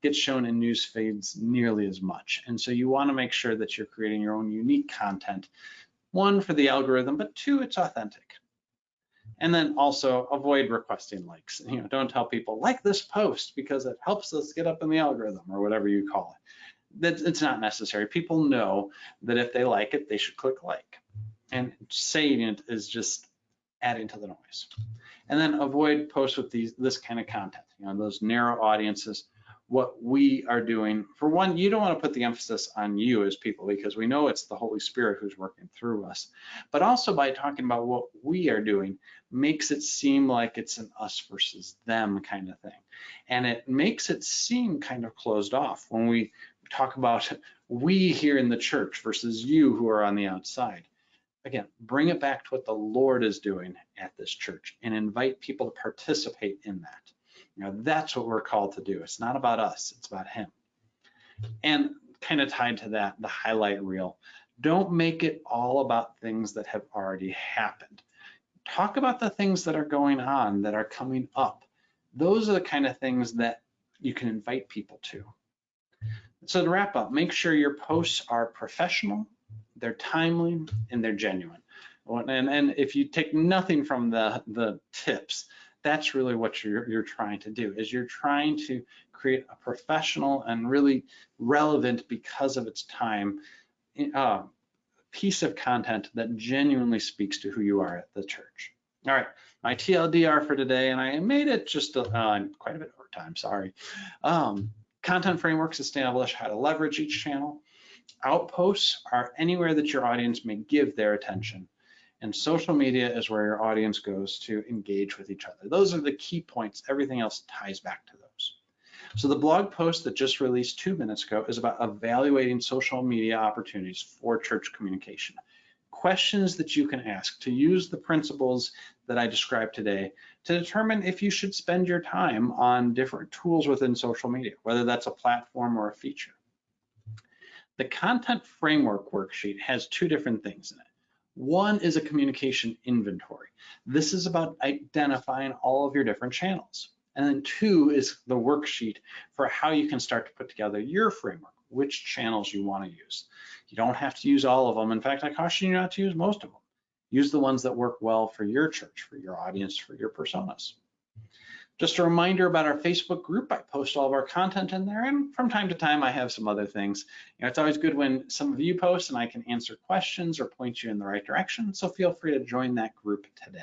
get shown in news feeds nearly as much. And so you want to make sure that you're creating your own unique content. One, for the algorithm, but two, it's authentic. And then also avoid requesting likes. Don't tell people like this post because it helps us get up in the algorithm or whatever you call it. It's not necessary. People know that if they like it, they should click like. And saying it is just adding to the noise. And then avoid posts with this kind of content, those narrow audiences. What we are doing, for one, you don't want to put the emphasis on you as people because we know it's the Holy Spirit who's working through us. But also by talking about what we are doing makes it seem like it's an us versus them kind of thing. And it makes it seem kind of closed off when we talk about we here in the church versus you who are on the outside. Again, bring it back to what the Lord is doing at this church and invite people to participate in that. That's what we're called to do. It's not about us, it's about Him. And kind of tied to that, the highlight reel. Don't make it all about things that have already happened. Talk about the things that are going on, that are coming up. Those are the kind of things that you can invite people to. So to wrap up, make sure your posts are professional, they're timely, and they're genuine. And if you take nothing from the tips, that's really what you're trying to do, is you're trying to create a professional and really relevant, because of its time, piece of content that genuinely speaks to who you are at the church. All right, my TLDR for today, and I made it just quite a bit over time, sorry. Content frameworks establish how to leverage each channel. Outposts are anywhere that your audience may give their attention. And social media is where your audience goes to engage with each other. Those are the key points. Everything else ties back to those. So the blog post that just released 2 minutes ago is about evaluating social media opportunities for church communication. Questions that you can ask to use the principles that I described today to determine if you should spend your time on different tools within social media, whether that's a platform or a feature. The content framework worksheet has 2 different things in it. One is a communication inventory. This is about identifying all of your different channels. And then 2 is the worksheet for how you can start to put together your framework, which channels you want to use. You don't have to use all of them. In fact, I caution you not to use most of them. Use the ones that work well for your church, for your audience, for your personas. Just a reminder about our Facebook group. I post all of our content in there, and from time to time I have some other things. It's always good when some of you post and I can answer questions or point you in the right direction, so feel free to join that group today.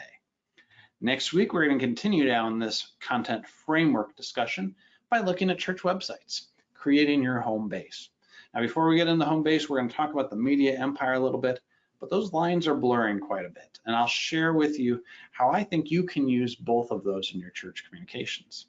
Next week, we're going to continue down this content framework discussion by looking at church websites, creating your home base. Now, before we get into home base, we're going to talk about the media empire a little bit, but those lines are blurring quite a bit, and I'll share with you how I think you can use both of those in your church communications.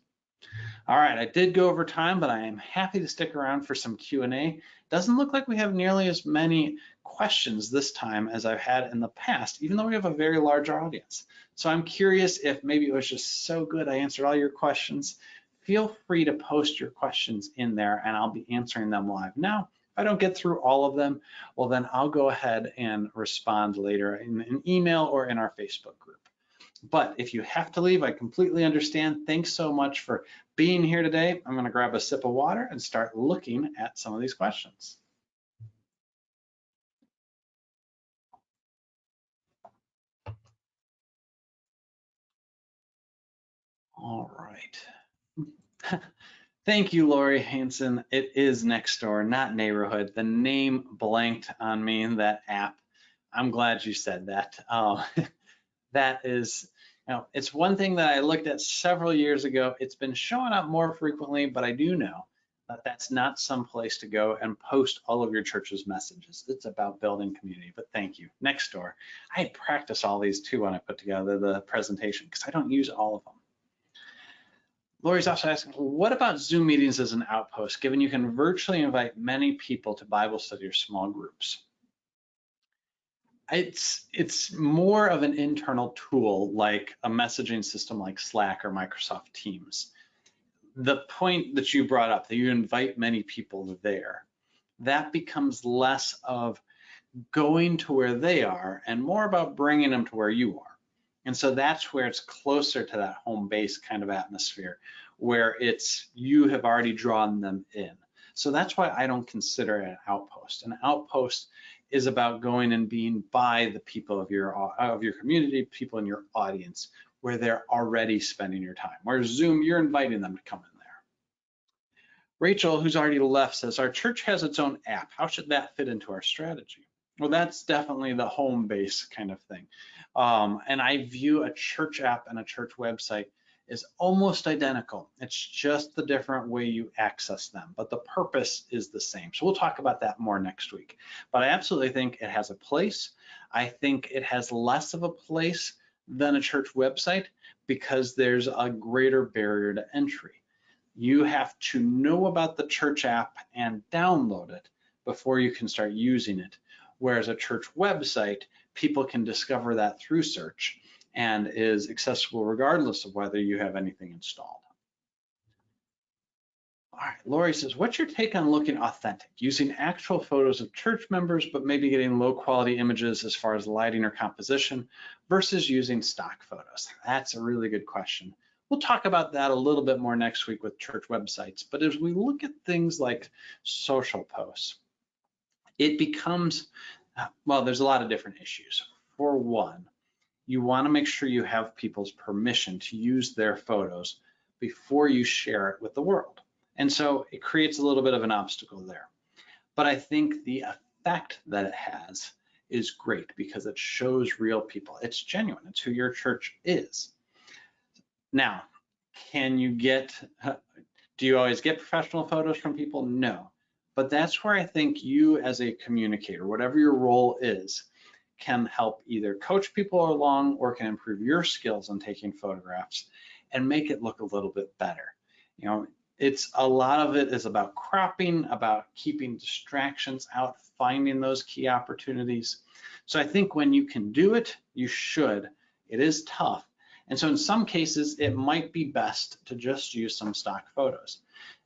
All right, I did go over time, but I am happy to stick around for some Q&A. Doesn't look like we have nearly as many questions this time as I've had in the past, even though we have a very large audience. So I'm curious if maybe it was just so good I answered all your questions. Feel free to post your questions in there and I'll be answering them live. Now, if I don't get through all of them, well then I'll go ahead and respond later in an email or in our Facebook group. But if you have to leave, I completely understand. Thanks so much for being here today. I'm going to grab a sip of water and start looking at some of these questions. All right. Thank you, Lori Hanson. It is next door, not neighborhood. The name blanked on me in that app. I'm glad you said that. That is, it's one thing that I looked at several years ago. It's been showing up more frequently, but I do know that that's not some place to go and post all of your church's messages. It's about building community, but thank you. Next door. I practiced all these too when I put together the presentation because I don't use all of them. Lori's also asking, what about Zoom meetings as an outpost, given you can virtually invite many people to Bible study or small groups? It's more of an internal tool like a messaging system like Slack or Microsoft Teams. The point that you brought up, that you invite many people there, that becomes less of going to where they are and more about bringing them to where you are. And so that's where it's closer to that home base kind of atmosphere, where it's you have already drawn them in. So that's why I don't consider it an outpost. An outpost is about going and being by the people of your community, people in your audience, where they're already spending your time. Whereas Zoom, you're inviting them to come in there. Rachel, who's already left, says, our church has its own app. How should that fit into our strategy? Well, that's definitely the home base kind of thing. And I view a church app and a church website as almost identical. It's just the different way you access them, but the purpose is the same. So we'll talk about that more next week. But I absolutely think it has a place. I think it has less of a place than a church website because there's a greater barrier to entry. You have to know about the church app and download it before you can start using it. Whereas a church website, people can discover that through search and is accessible regardless of whether you have anything installed. All right, Lori says, what's your take on looking authentic, using actual photos of church members, but maybe getting low quality images as far as lighting or composition versus using stock photos? That's a really good question. We'll talk about that a little bit more next week with church websites. But as we look at things like social posts, it becomes, well, there's a lot of different issues. For one, you want to make sure you have people's permission to use their photos before you share it with the world. And so it creates a little bit of an obstacle there. But I think the effect that it has is great because it shows real people. It's genuine. It's who your church is. Now, do you always get professional photos from people? No. But that's where I think you as a communicator, whatever your role is, can help either coach people along or can improve your skills on taking photographs and make it look a little bit better. You know, a lot of it is about cropping, about keeping distractions out, finding those key opportunities. So I think when you can do it, you should. It is tough. And so in some cases, it might be best to just use some stock photos.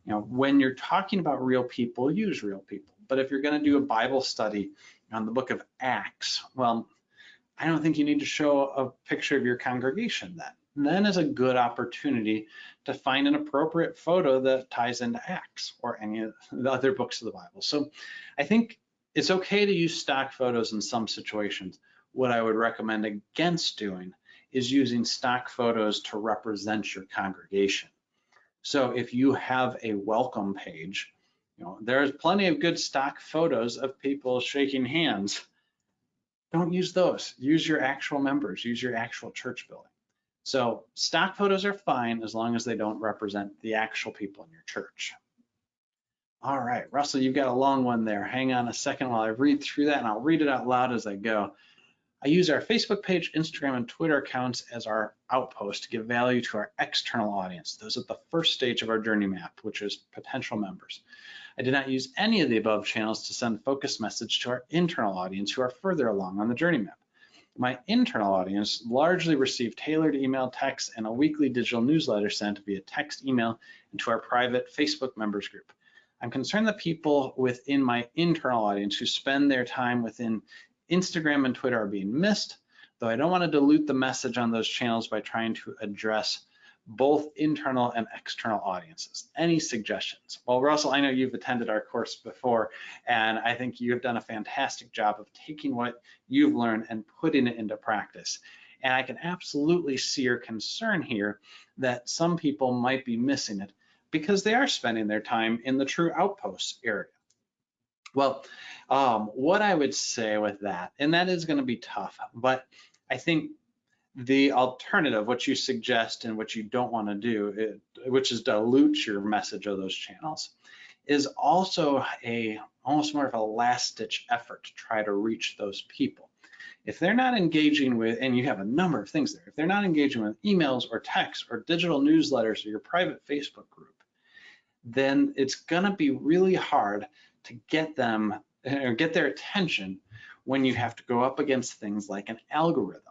You know, when you're talking about real people, use real people. But if you're going to do a Bible study on the book of Acts, well, I don't think you need to show a picture of your congregation then. Then is a good opportunity to find an appropriate photo that ties into Acts or any of the other books of the Bible. So I think it's okay to use stock photos in some situations. What I would recommend against doing is using stock photos to represent your congregation. So if you have a welcome page, you know, there's plenty of good stock photos of people shaking hands. Don't use those. Use your actual members, use your actual church building. So stock photos are fine as long as they don't represent the actual people in your church. All right, Russell, you've got a long one there. Hang on a second while I read through that and I'll read it out loud as I go. I use our Facebook page, Instagram, and Twitter accounts as our outpost to give value to our external audience. Those are the first stage of our journey map, which is potential members. I did not use any of the above channels to send focused message to our internal audience who are further along on the journey map. My internal audience largely received tailored email, text, and a weekly digital newsletter sent via text, email, and to our private Facebook members group. I'm concerned that people within my internal audience who spend their time within Instagram and Twitter are being missed, though I don't want to dilute the message on those channels by trying to address both internal and external audiences. Any suggestions? Well, Russell, I know you've attended our course before, and I think you have done a fantastic job of taking what you've learned and putting it into practice. And I can absolutely see your concern here that some people might be missing it because they are spending their time in the true Outposts area. Well, what I would say with that, and that is going to be tough, but I think the alternative, what you suggest and what you don't want to do, which is dilute your message of those channels, is also almost more of a last-ditch effort to try to reach those people. If they're not engaging with, and you have a number of things there, if they're not engaging with emails or texts or digital newsletters or your private Facebook group, then it's going to be really hard to get them or get their attention when you have to go up against things like an algorithm.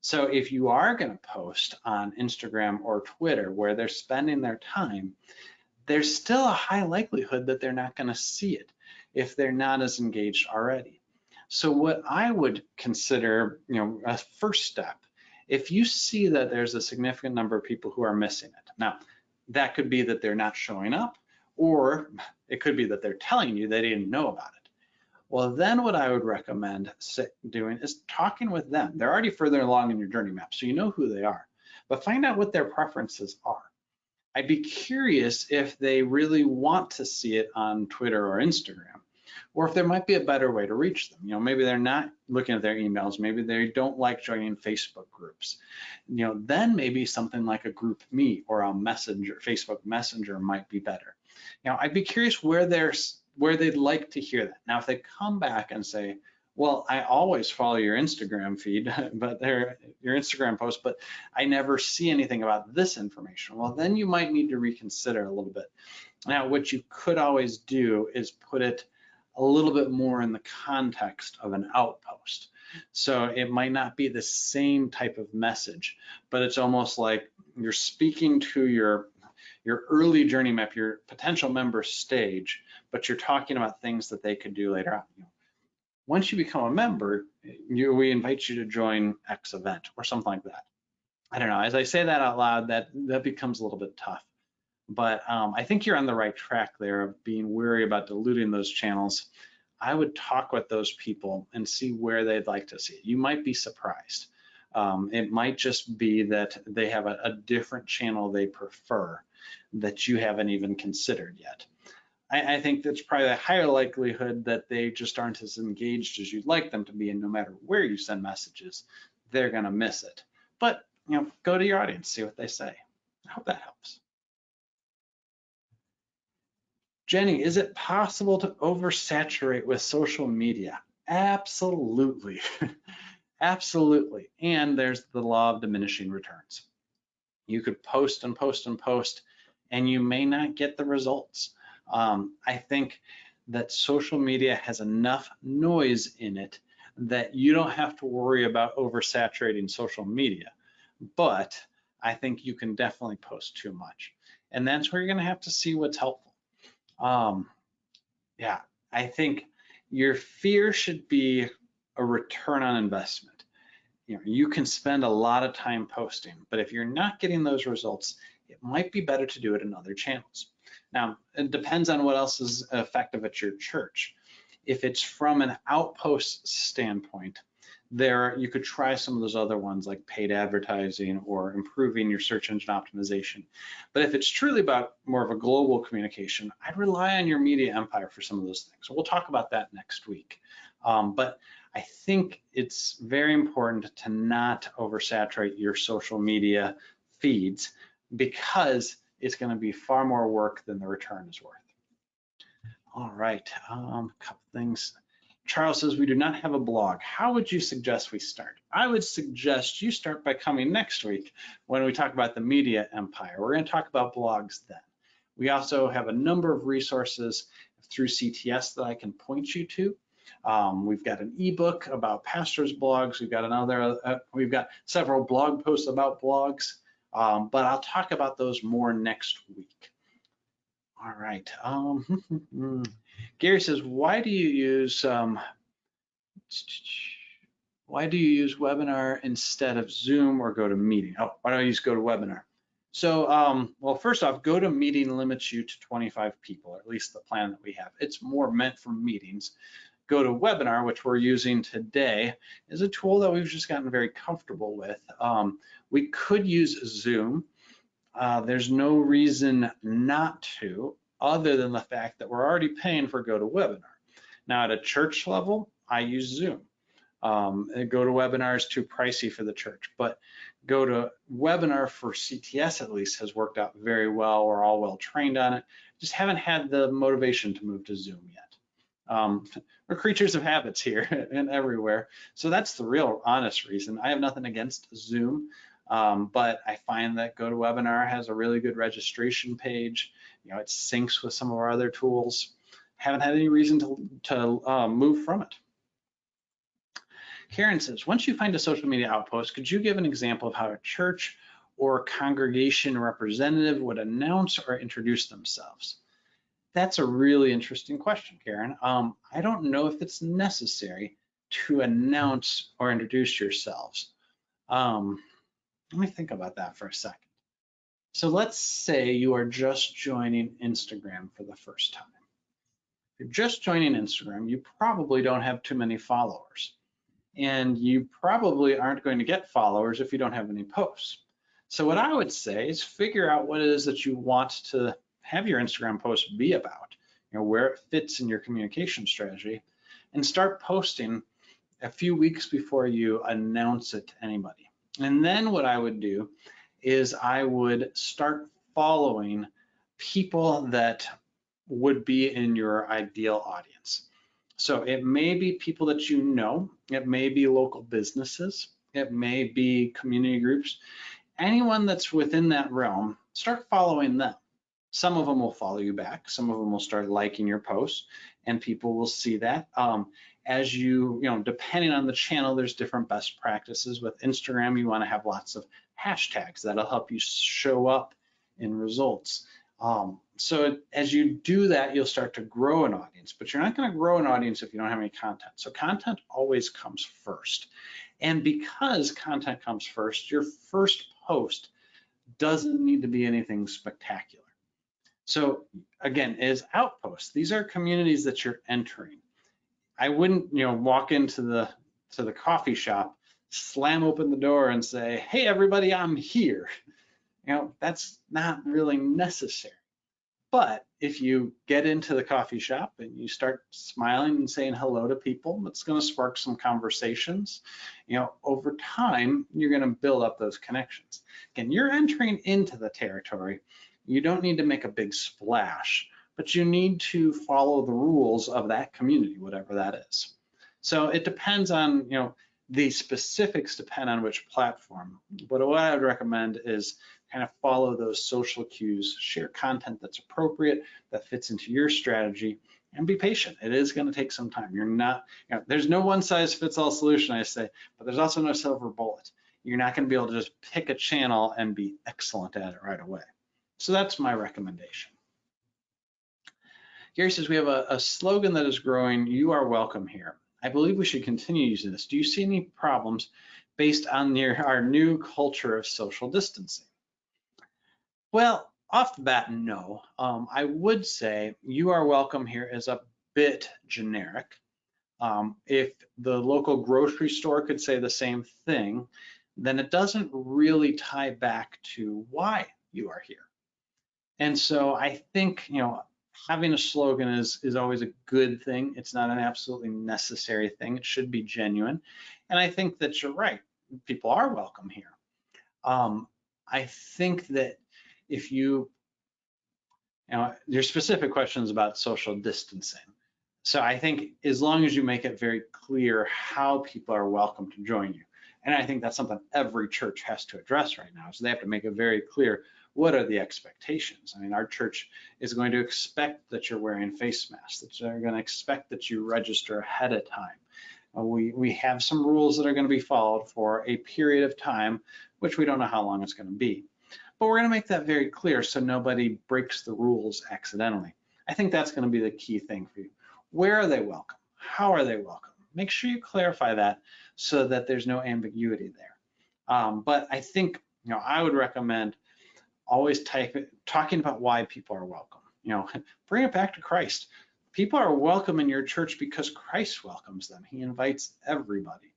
So if you are going to post on Instagram or Twitter where they're spending their time, there's still a high likelihood that they're not going to see it if they're not as engaged already. So what I would consider, a first step, if you see that there's a significant number of people who are missing it. Now, that could be that they're not showing up, or it could be that they're telling you they didn't know about it. Well, then what I would recommend doing is talking with them. They're already further along in your journey map, so you know who they are, but find out what their preferences are. I'd be curious if they really want to see it on Twitter or Instagram, or if there might be a better way to reach them. Maybe they're not looking at their emails, maybe they don't like joining Facebook groups. Then maybe something like a group meet or a messenger, Facebook Messenger might be better. I'd be curious where they'd like to hear that. Now, if they come back and say, well, I always follow your Instagram feed, but your Instagram post, but I never see anything about this information. Well, then you might need to reconsider a little bit. Now, what you could always do is put it a little bit more in the context of an outpost. So it might not be the same type of message, but it's almost like you're speaking to your early journey map, your potential member stage, but you're talking about things that they could do later on. Once you become a member, we invite you to join X event or something like that. I don't know, as I say that out loud, that becomes a little bit tough. But I think you're on the right track there of being wary about diluting those channels. I would talk with those people and see where they'd like to see it. You might be surprised. It might just be that they have a different channel they prefer that you haven't even considered yet. I think that's probably a higher likelihood that they just aren't as engaged as you'd like them to be, and no matter where you send messages, they're gonna miss it. But go to your audience, see what they say. I hope that helps. Jenny, is it possible to oversaturate with social media? Absolutely. Absolutely. And there's the law of diminishing returns. You could post and post and post, and you may not get the results. I think that social media has enough noise in it that you don't have to worry about oversaturating social media, but I think you can definitely post too much. And that's where you're gonna have to see what's helpful. Yeah, I think your fear should be a return on investment. You can spend a lot of time posting, but if you're not getting those results, it might be better to do it in other channels. Now, it depends on what else is effective at your church. If it's from an Outpost standpoint, you could try some of those other ones like paid advertising or improving your search engine optimization. But if it's truly about more of a global communication, I'd rely on your media empire for some of those things. So we'll talk about that next week. But I think it's very important to not oversaturate your social media feeds, because it's going to be far more work than the return is worth. All right, a couple things. Charles says, we do not have a blog. How would you suggest we start? I would suggest you start by coming next week when we talk about the media empire. We're going to talk about blogs then. We also have a number of resources through CTS that I can point you to. We've got an ebook about pastors' blogs. We've got several blog posts about blogs, but I'll talk about those more next week. All right. Gary says, why do you use webinar instead of Zoom or GoToMeeting? Oh, why don't I use GoToWebinar? So, well, first off, GoToMeeting limits you to 25 people, or at least the plan that we have. It's more meant for meetings. GoToWebinar, which we're using today, is a tool that we've just gotten very comfortable with. We could use Zoom. There's no reason not to, other than the fact that we're already paying for GoToWebinar. Now, at a church level, I use Zoom. GoToWebinar is too pricey for the church, but GoToWebinar for CTS at least has worked out very well. We're all well trained on it. Just haven't had the motivation to move to Zoom yet. We're creatures of habits here and everywhere. So that's the real honest reason. I have nothing against Zoom, but I find that GoToWebinar has a really good registration page. It syncs with some of our other tools. Haven't had any reason to move from it. Karen says, once you find a social media outpost, could you give an example of how a church or congregation representative would announce or introduce themselves? That's a really interesting question, Karen. I don't know if it's necessary to announce or introduce yourselves. Let me think about that for a second. So let's say you are just joining Instagram for the first time. If you're just joining Instagram, you probably don't have too many followers. And you probably aren't going to get followers if you don't have any posts. So what I would say is figure out what it is that you want to have your Instagram post be about, where it fits in your communication strategy, and start posting a few weeks before you announce it to anybody. And then what I would do is I would start following people that would be in your ideal audience. So it may be people that you know, it may be local businesses, it may be community groups, anyone that's within that realm, start following them. Some of them will follow you back, some of them will start liking your posts, and people will see that. As you depending on the channel, there's different best practices. With Instagram, you want to have lots of hashtags that'll help you show up in results. So as you do that, you'll start to grow an audience, but you're not going to grow an audience if you don't have any content. So content always comes first. And because content comes first, your first post doesn't need to be anything spectacular. So again, as Outposts, these are communities that you're entering. I wouldn't, walk into the coffee shop, slam open the door and say, "Hey everybody, I'm here." That's not really necessary. But if you get into the coffee shop and you start smiling and saying hello to people, that's going to spark some conversations. Over time, you're going to build up those connections. Again, you're entering into the territory. You don't need to make a big splash, but you need to follow the rules of that community, whatever that is. So it depends on, the specifics depend on which platform. But what I would recommend is kind of follow those social cues, share content that's appropriate, that fits into your strategy, and be patient. It is going to take some time. You're not, there's no one size fits all solution, I say, but there's also no silver bullet. You're not going to be able to just pick a channel and be excellent at it right away. So that's my recommendation. Gary says, we have a slogan that is growing, "You are welcome here." I believe we should continue using this. Do you see any problems based on our new culture of social distancing? Well, off the bat, no. I would say "you are welcome here" is a bit generic. If the local grocery store could say the same thing, then it doesn't really tie back to why you are here. And so I think, having a slogan is always a good thing. It's not an absolutely necessary thing. It should be genuine. And I think that you're right. People are welcome here. I think that if your specific questions about social distancing. So I think as long as you make it very clear how people are welcome to join you. And I think that's something every church has to address right now. So they have to make it very clear, what are the expectations? I mean, our church is going to expect that you're wearing face masks, that they're going to expect that you register ahead of time. We have some rules that are going to be followed for a period of time, which we don't know how long it's going to be. But we're going to make that very clear so nobody breaks the rules accidentally. I think that's going to be the key thing for you. Where are they welcome? How are they welcome? Make sure you clarify that so that there's no ambiguity there. But I think, I would recommend always talking about why people are welcome. Bring it back to Christ. People are welcome in your church because Christ welcomes them. He invites everybody.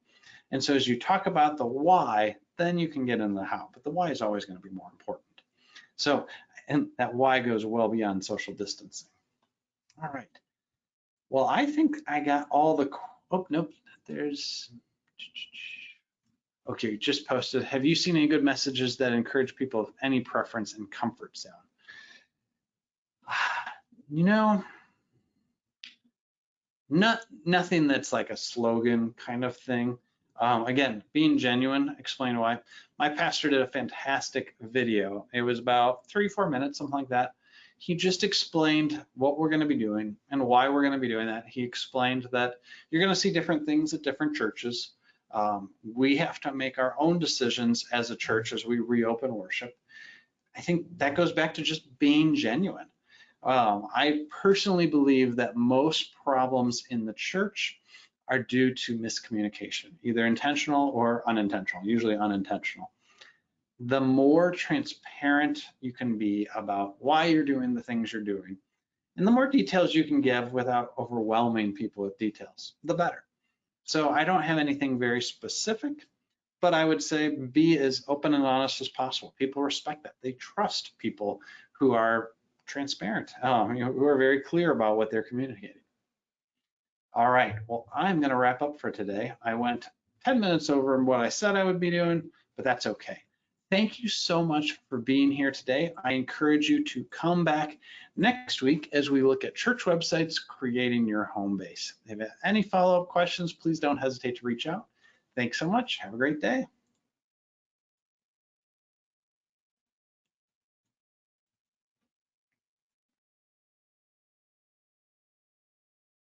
And so as you talk about the why, then you can get into the how, but the why is always going to be more important. So, and that why goes well beyond social distancing. All right. Well, I think I got all the, oh, nope, there's, okay, just posted. Have you seen any good messages that encourage people of any preference and comfort zone? Nothing that's like a slogan kind of thing. Again, being genuine, explain why. My pastor did a fantastic video. It was about 3-4 minutes, something like that. He just explained what we're going to be doing and why we're going to be doing that. He explained that you're going to see different things at different churches. We have to make our own decisions as a church as we reopen worship. I think that goes back to just being genuine. I personally believe that most problems in the church are due to miscommunication, either intentional or unintentional, usually unintentional. The more transparent you can be about why you're doing the things you're doing, and the more details you can give without overwhelming people with details, the better. So I don't have anything very specific, but I would say be as open and honest as possible. People respect that. They trust people who are transparent, who are very clear about what they're communicating. All right, well, I'm going to wrap up for today. I went 10 minutes over what I said I would be doing, but that's okay. Thank you so much for being here today. I encourage you to come back next week as we look at church websites creating your home base. If you have any follow-up questions, please don't hesitate to reach out. Thanks so much. Have a great day.